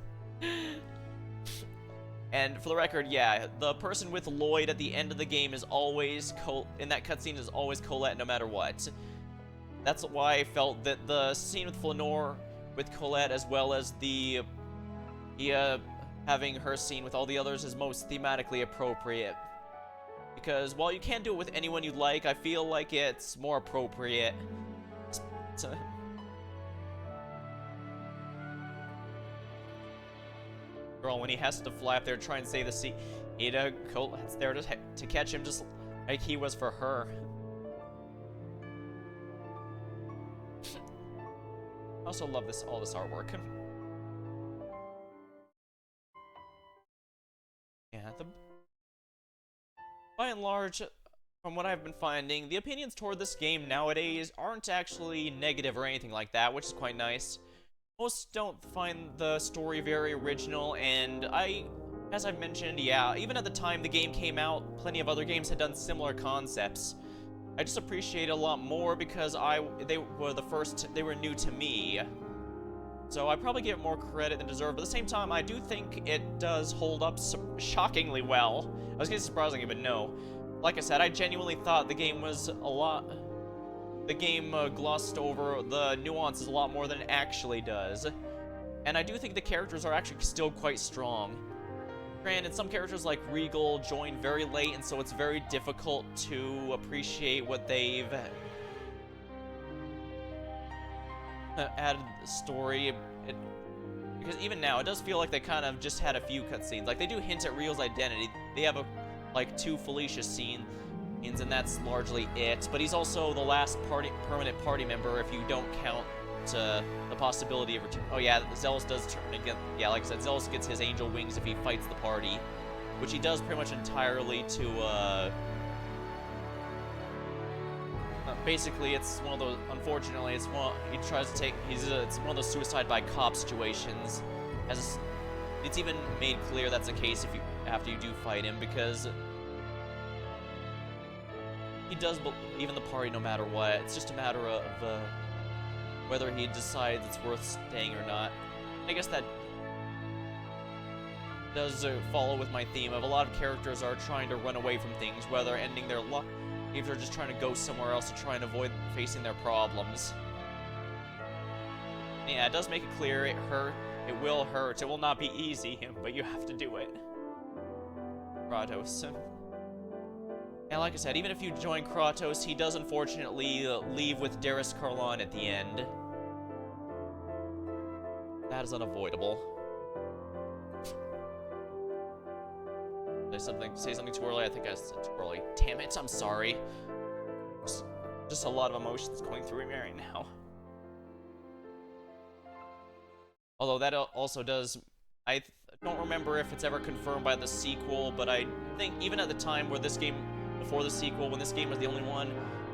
And for the record, yeah, the person with Lloyd at the end of the game is always in that cutscene is always Colette, no matter what. That's why I felt that the scene with Flanor, with Colette, as well as the having her scene with all the others is most thematically appropriate. Because while you can't do it with anyone you like, I feel like it's more appropriate. Girl, when he has to fly up there to try and save the sea, Colette's there to catch him just like he was for her. I also love all this artwork. Yeah, by and large, from what I've been finding, the opinions toward this game nowadays aren't actually negative or anything like that, which is quite nice. Most don't find the story very original, and as I've mentioned, yeah, even at the time the game came out, plenty of other games had done similar concepts. I just appreciate it a lot more because they were new to me. So I probably give it more credit than deserved, but at the same time, I do think it does hold up shockingly well. I was getting surprising, but no. Like I said, I genuinely thought the game was the game glossed over the nuances a lot more than it actually does. And I do think the characters are actually still quite strong. Granted, some characters like Regal joined very late, and so it's very difficult to appreciate what they've added to the story. Because even now, it does feel like they kind of just had a few cutscenes. Like, they do hint at Real's identity. They have like 2 Felicia scenes, and that's largely it. But he's also the last permanent party member if you don't count the possibility of return. Oh yeah, Zealous does turn again. Yeah, like I said, Zealous gets his angel wings if he fights the party, which he does pretty much entirely to, basically, it's one of those, unfortunately, it's one of those suicide by cop situations. It's even made clear that's the case after you do fight him, because he does believe in the party no matter what. It's just a matter of whether he decides it's worth staying or not. I guess that does follow with my theme of a lot of characters are trying to run away from things, whether ending their life, if they're just trying to go somewhere else to try and avoid facing their problems. Yeah, it does make it clear it will hurt. It will not be easy, but you have to do it. Kratos. And like I said, even if you join Kratos, he does unfortunately leave with Darius Karlan at the end. That is unavoidable. Did I say something too early? I think I said too early. Damn it, I'm sorry. Just a lot of emotions going through me right now. Although that also does... I don't remember if it's ever confirmed by the sequel, but I think even at the time where this game... Before the sequel, when this game was the only one,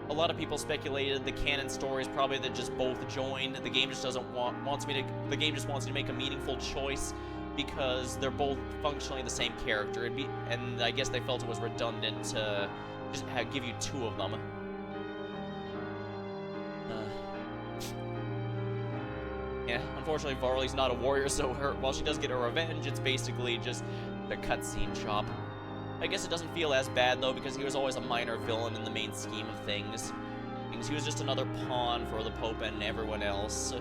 a lot of people speculated the canon story is probably that just both joined. The game just doesn't the game just wants me to make a meaningful choice because they're both functionally the same character. And I guess they felt it was redundant to just give you two of them. Yeah, unfortunately Varley's not a warrior, so while she does get her revenge, it's basically just the cutscene chop. I guess it doesn't feel as bad though, because he was always a minor villain in the main scheme of things. He was just another pawn for the Pope and everyone else.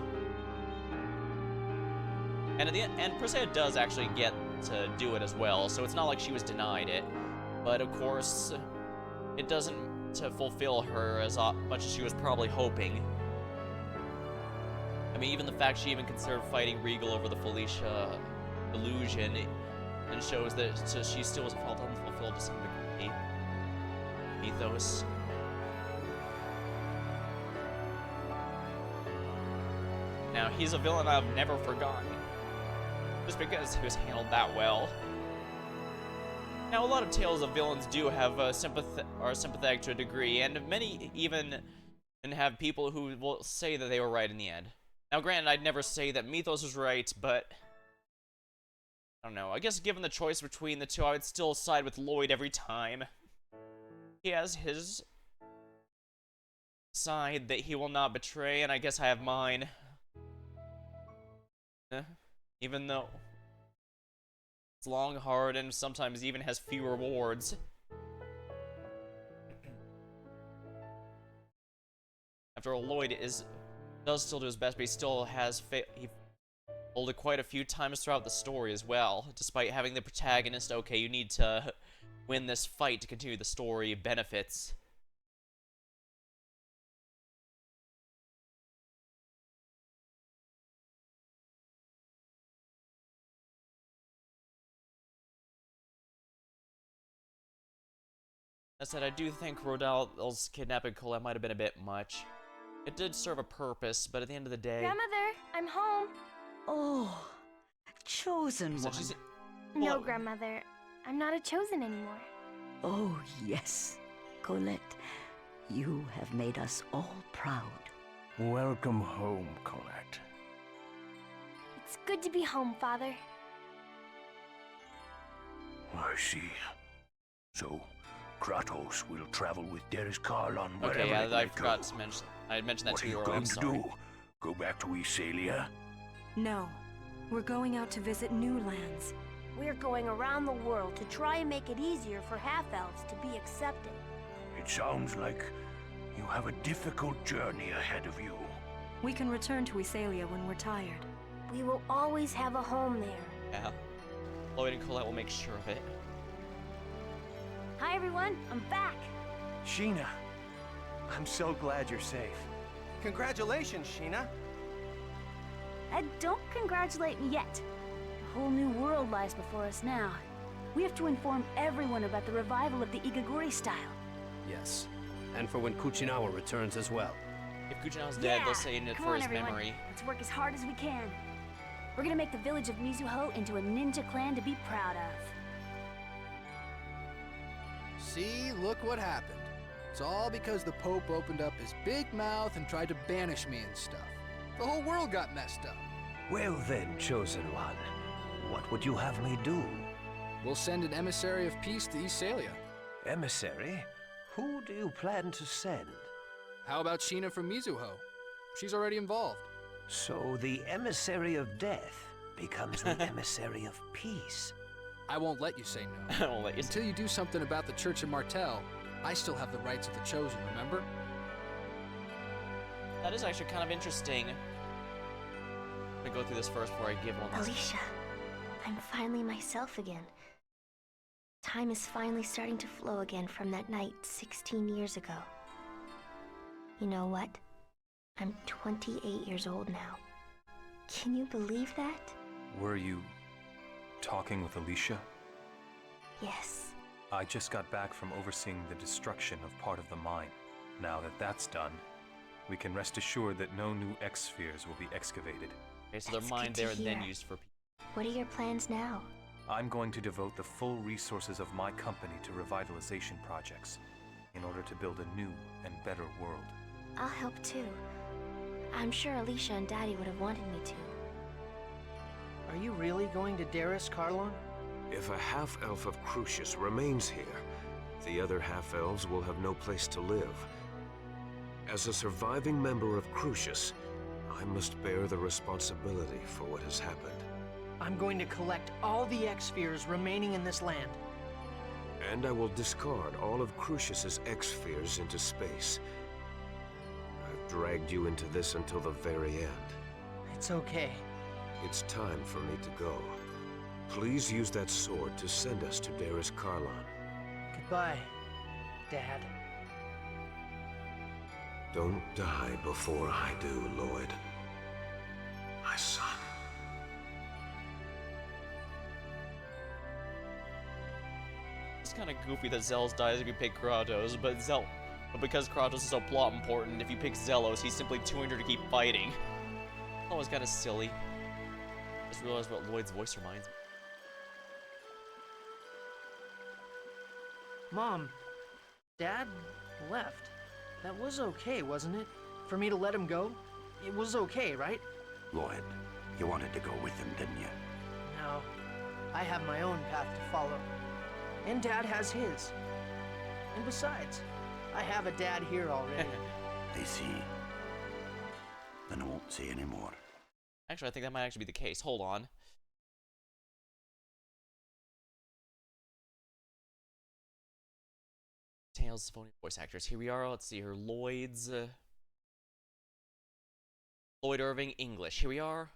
And at the end, Presea does actually get to do it as well, so it's not like she was denied it. But of course, it doesn't to fulfill her as much as she was probably hoping. I mean, even the fact she even considered fighting Regal over the Felicia illusion, and shows that she still felt unfulfilled to some degree. Mythos. Now, he's a villain I've never forgotten, just because he was handled that well. Now, a lot of tales of villains do have are sympathetic to a degree, and many even have people who will say that they were right in the end. Now, granted, I'd never say that Mythos was right, but I don't know. I guess given the choice between the two, I would still side with Lloyd every time. He has his side that he will not betray, and I guess I have mine. Even though it's long, hard, and sometimes even has few rewards. After all, Lloyd does still do his best, but he still has he failed it quite a few times throughout the story as well. Despite having the protagonist, okay, you need to win this fight to continue the story benefits. That said, I do think Rodal's kidnapping Colette might have been a bit much. It did serve a purpose, but at the end of the day... Grandmother, I'm home. Oh, chosen one. No, Grandmother. I'm not a chosen anymore. Oh, yes. Colette, you have made us all proud. Welcome home, Colette. It's good to be home, Father. I see. So, Kratos will travel with Derris-Karl on wherever okay, yeah, it I may forgot go. to mention. I had mentioned that to you What are earlier. you going to do? Go back to Iselia? No. We're going out to visit new lands. We're going around the world to try and make it easier for half-elves to be accepted. It sounds like you have a difficult journey ahead of you. We can return to Iselia when we're tired. We will always have a home there. Yeah. Lloyd and Colette will make sure of it. Hi, everyone. I'm back. Sheena, I'm so glad you're safe. Congratulations, Sheena. Ed, don't congratulate me yet. A whole new world lies before us now. We have to inform everyone about the revival of the Igaguri style. Yes, and for when Kuchinawa returns as well. If Kuchinawa's dead, they'll say it Come for on, his everyone. memory. Let's work as hard as we can. We're gonna make the village of Mizuho into a ninja clan to be proud of. See, look what happened. It's all because the Pope opened up his big mouth and tried to banish me and stuff. The whole world got messed up. Well then, Chosen One, what would you have me do? We'll send an emissary of peace to Iselia. Emissary? Who do you plan to send? How about Sheena from Mizuho? She's already involved. So the emissary of death becomes the emissary of peace. I won't let you say no. I won't let you. Until you do something about the Church of Martel, I still have the rights of the Chosen, remember? That is actually kind of interesting. I'm gonna go through this first before I give one. Alicia, I'm finally myself again. Time is finally starting to flow again from that night 16 years ago. You know what? I'm 28 years old now. Can you believe that? Were you talking with Alicia? Yes. I just got back from overseeing the destruction of part of the mine. Now that that's done, we can rest assured that no new X-spheres will be excavated. Okay, so they're mined there and then used for people. What are your plans now? I'm going to devote the full resources of my company to revitalization projects. in order to build a new and better world. I'll help too. I'm sure Alicia and Daddy would have wanted me to. Are you really going to Darius Carlon? If a half-elf of Crucius remains here, the other half-elves will have no place to live. As a surviving member of Crucius, I must bear the responsibility for what has happened. I'm going to collect all the X-Spheres remaining in this land. And I will discard all of Crucius's X-Spheres into space. I've dragged you into this until the very end. It's okay. It's time for me to go. Please use that sword to send us to Darius Carlon. Goodbye, Dad. Don't die before I do, Lloyd. My son. It's kind of goofy that Zelos dies if you pick Kratos, but because Kratos is so plot important, if you pick Zelos, he's simply 200 to keep fighting. That was kind of silly. Just realized what Lloyd's voice reminds me. Mom, Dad left. That was okay, wasn't it? For me to let him go? It was okay, right? Lloyd, you wanted to go with him, didn't you? No. I have my own path to follow. And Dad has his. And besides, I have a dad here already. They see. Then I won't say any more. Actually, I think that might actually be the case. Hold on. Tales, Symphonia voice actors. Here we are. Let's see here. Lloyd's. Lloyd Irving, English. Here we are.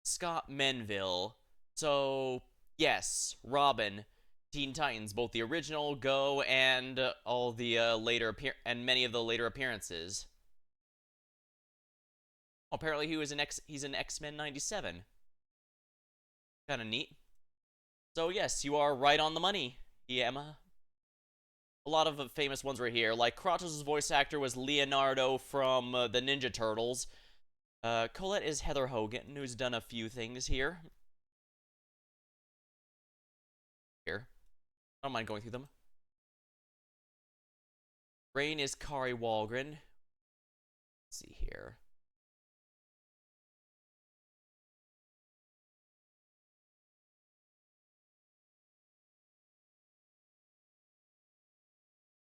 Scott Menville. So, yes, Robin, Teen Titans, both the original, Go, and all the many of the later appearances. Apparently, he's an X-Men 97. Kind of neat. So yes, you are right on the money, Emma. A lot of the famous ones were here, like Kratos' voice actor was Leonardo from the Ninja Turtles. Colette is Heather Hogan, who's done a few things here. I don't mind going through them. Rain is Kari Walgren. Let's see here.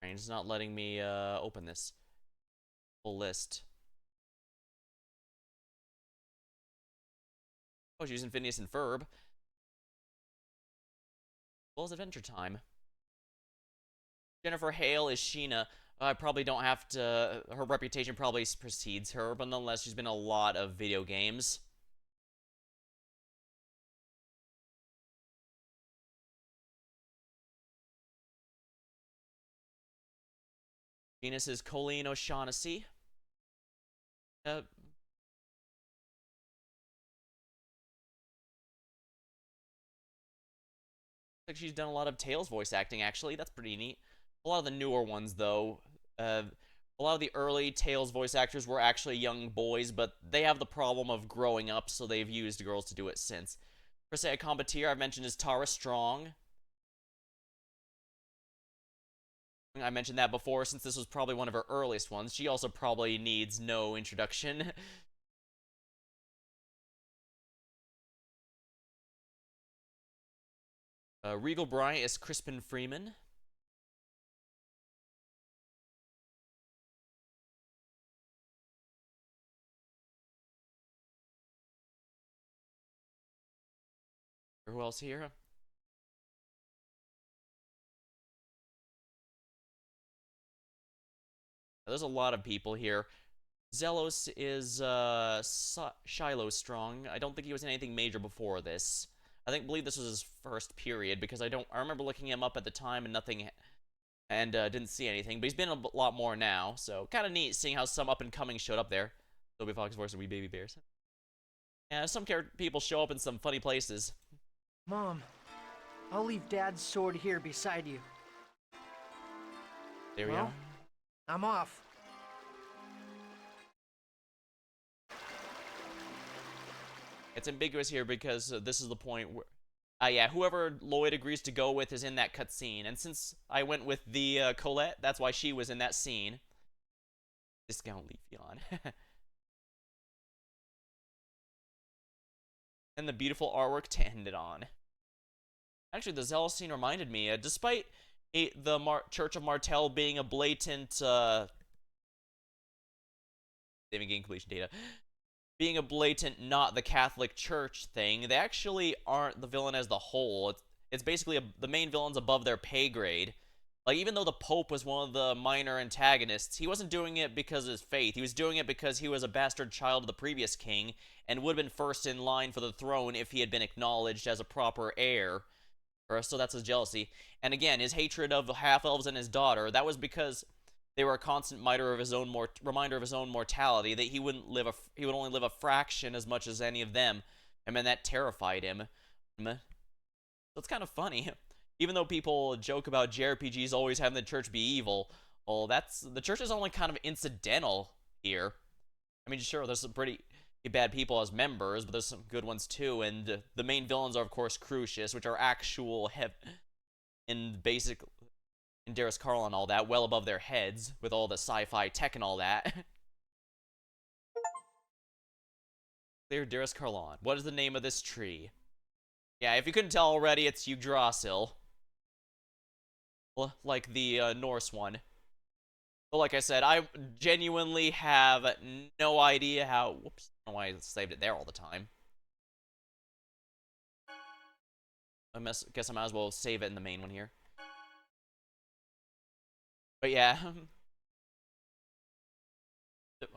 It's not letting me open this full list. Oh, she's using Phineas and Ferb. Well, it's Adventure Time. Jennifer Hale is Sheena. I probably don't have to. Her reputation probably precedes her, but nonetheless, she's been in a lot of video games. Venus is Colleen O'Shaughnessy. Like she's done a lot of Tails voice acting, actually. That's pretty neat. A lot of the newer ones, though. A lot of the early Tails voice actors were actually young boys, but they have the problem of growing up, so they've used girls to do it since. Persea Combatir, I've mentioned, is Tara Strong. I mentioned that before, since this was probably one of her earliest ones. She also probably needs no introduction. Regal Bryant is Crispin Freeman. Who else here? There's a lot of people here. Zelos is Shiloh Strong. I don't think he was in anything major before this. Believe this was his first period, because I remember looking him up at the time and nothing, and didn't see anything. But he's been a lot more now, so kind of neat seeing how some up and coming showed up there. Toby Fox voice of Wee Baby Bears. Yeah, some people show up in some funny places. Mom, I'll leave Dad's sword here beside you. There we are. I'm off. It's ambiguous here because this is the point where, Yeah, whoever Lloyd agrees to go with is in that cutscene. And since I went with the Colette, that's why she was in that scene. Discount Leafeon. And the beautiful artwork to end it on. Actually, the Zealous scene reminded me, despite the Church of Martell being a blatant, saving game completion data, being a blatant not the Catholic Church thing, they actually aren't the villain as the whole. It's basically the main villain's above their pay grade. Like, even though the Pope was one of the minor antagonists, he wasn't doing it because of his faith. He was doing it because he was a bastard child of the previous king and would have been first in line for the throne if he had been acknowledged as a proper heir. So that's his jealousy. And again, his hatred of half-elves and his daughter, that was because they were a constant reminder of his own mortality, that he would only live a fraction as much as any of them. And then that terrified him. So it's kind of funny. Even though people joke about JRPGs always having the church be evil, well, the church is only kind of incidental here. I mean, sure, there's some pretty bad people as members, but there's some good ones too, and the main villains are, of course, Crucius, which are actual in Darius Carl and all that, well above their heads, with all the sci-fi tech and all that. Clear Darius Carlon. What is the name of this tree? Yeah, if you couldn't tell already, it's Yggdrasil. Like the Norse one. But like I said, I genuinely have no idea how... Whoops. I don't know why I saved it there all the time. Guess I might as well save it in the main one here. But yeah.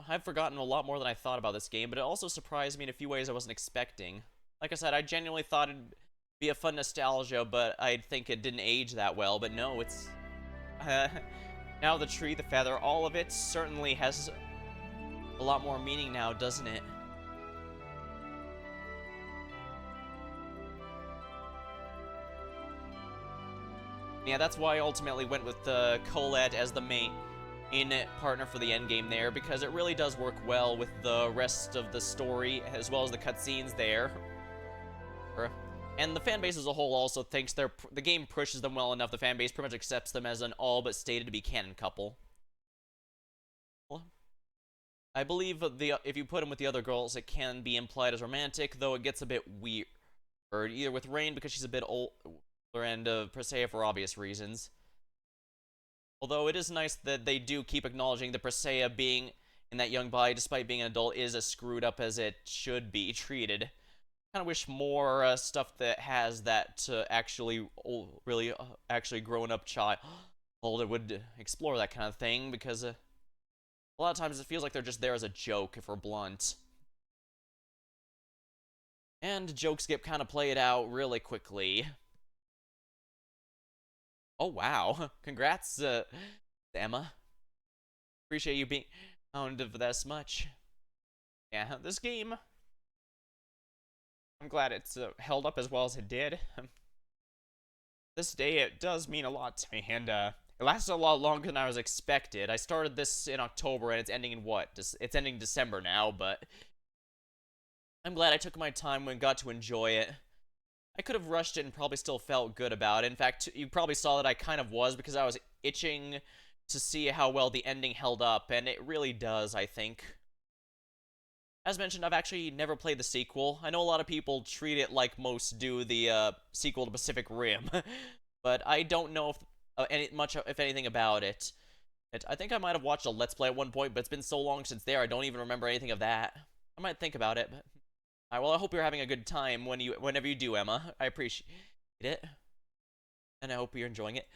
I've forgotten a lot more than I thought about this game, but it also surprised me in a few ways I wasn't expecting. Like I said, I genuinely thought it'd be a fun nostalgia, but I think it didn't age that well. But no, it's... now the tree, the feather, all of it certainly has a lot more meaning now, doesn't it? Yeah, that's why I ultimately went with Colette as the main partner for the endgame there, because it really does work well with the rest of the story, as well as the cutscenes there. And the fanbase as a whole also thinks the game pushes them well enough. The fanbase pretty much accepts them as an all but stated to be canon couple. Well, I believe if you put them with the other girls, it can be implied as romantic, though it gets a bit weird. Either with Rain because she's a bit older, and Presea for obvious reasons. Although it is nice that they do keep acknowledging that Presea being in that young body, despite being an adult, is as screwed up as it should be treated. I kind of wish more stuff that has that actually really actually grown up child would explore that kind of thing, because a lot of times it feels like they're just there as a joke, if we're blunt. And jokes get kind of played out really quickly. Oh wow, congrats Emma. Appreciate you being around for this much. Yeah, this game, I'm glad it's held up as well as it did. This day, it does mean a lot to me, and it lasted a lot longer than I was expected. I started this in October, and it's ending in what? It's ending December now, but I'm glad I took my time and got to enjoy it. I could have rushed it and probably still felt good about it. In fact, you probably saw that I kind of was, because I was itching to see how well the ending held up, and it really does, I think. As mentioned, I've actually never played the sequel. I know a lot of people treat it like most do the sequel to Pacific Rim, but I don't know if anything about it. I think I might have watched a Let's Play at one point, but it's been so long since there, I don't even remember anything of that. I might think about it, but... Alright, well, I hope you're having a good time whenever you do, Emma. I appreciate it. And I hope you're enjoying it.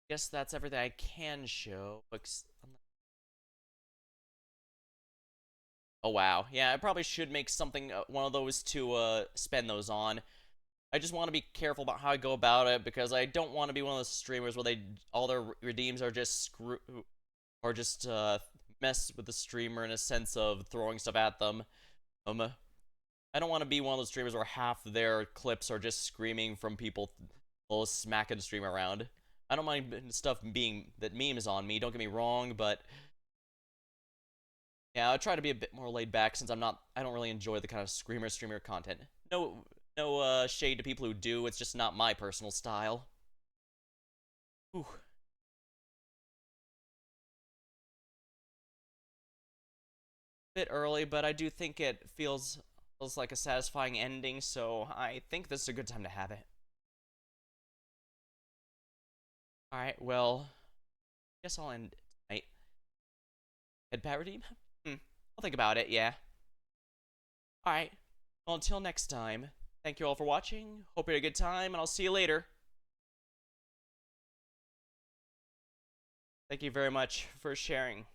Guess that's everything I can show. Oh, wow. Yeah, I probably should make something, one of those to spend those on. I just want to be careful about how I go about it, because I don't want to be one of those streamers where all their redeems are just mess with the streamer in a sense of throwing stuff at them. I don't want to be one of those streamers where half their clips are just screaming from people little smacking the stream around. I don't mind stuff being that memes on me, don't get me wrong, but yeah, I'll try to be a bit more laid back since I don't really enjoy the kind of streamer content. No shade to people who do, it's just not my personal style. Whew. Bit early, but I do think it feels like a satisfying ending, so I think this is a good time to have it. Alright, well, guess I'll end tonight. Head pat redeem? I'll think about it, yeah. Alright, well, until next time, thank you all for watching, hope you had a good time, and I'll see you later. Thank you very much for sharing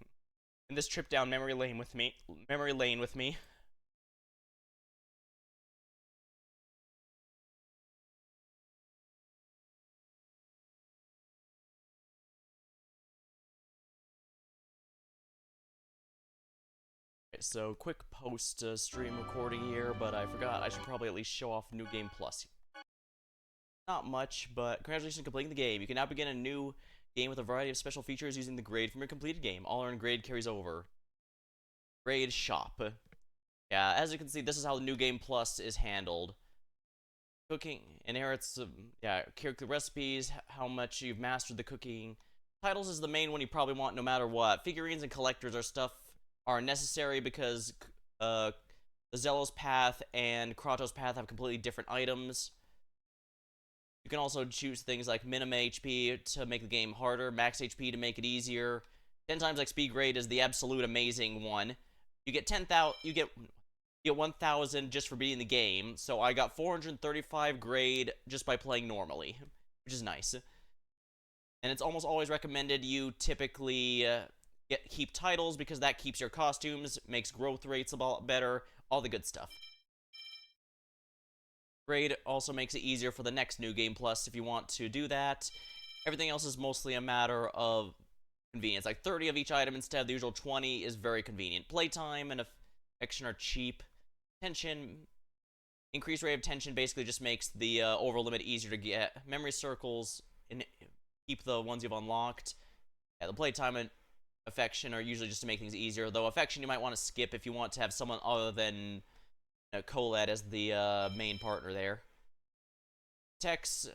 in this trip down memory lane with me. Okay, so quick post stream recording here, but I forgot I should probably at least show off New Game Plus. Not much, but congratulations on completing the game. You can now begin a new game with a variety of special features using the grade from your completed game. All earned grade carries over. Grade shop. Yeah, as you can see, this is how the New Game Plus is handled. Cooking inherits, character recipes, how much you've mastered the cooking. Titles is the main one you probably want no matter what. Figurines and collectors are necessary because the Zelos path and Kratos path have completely different items. You can also choose things like minimum HP to make the game harder, max HP to make it easier. 10 times XP grade is the absolute amazing one. You get 10,000, you get 1,000 just for beating the game. So I got 435 grade just by playing normally, which is nice. And it's almost always recommended you typically keep titles because that keeps your costumes, makes growth rates a lot better, all the good stuff. Grade also makes it easier for the next New Game Plus if you want to do that. Everything else is mostly a matter of convenience. Like 30 of each item instead of the usual 20 is very convenient. Playtime and affection are cheap. Tension, increased rate of tension basically just makes the over limit easier to get. Memory circles, and keep the ones you've unlocked. Yeah, the playtime and affection are usually just to make things easier, though affection you might want to skip if you want to have someone other than Colette as the main partner there. Techs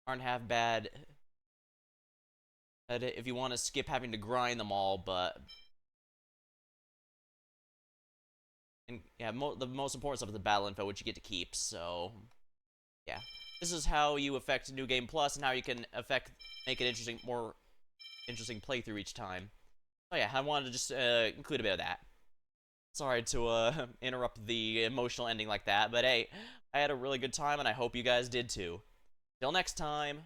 aren't half bad if you want to skip having to grind them all, but yeah, the most important stuff is the battle info, which you get to keep, so yeah. This is how you affect New Game Plus and how you can make it more interesting playthrough each time. Oh yeah, I wanted to just include a bit of that. Sorry to interrupt the emotional ending like that, but hey, I had a really good time and I hope you guys did too. Till next time.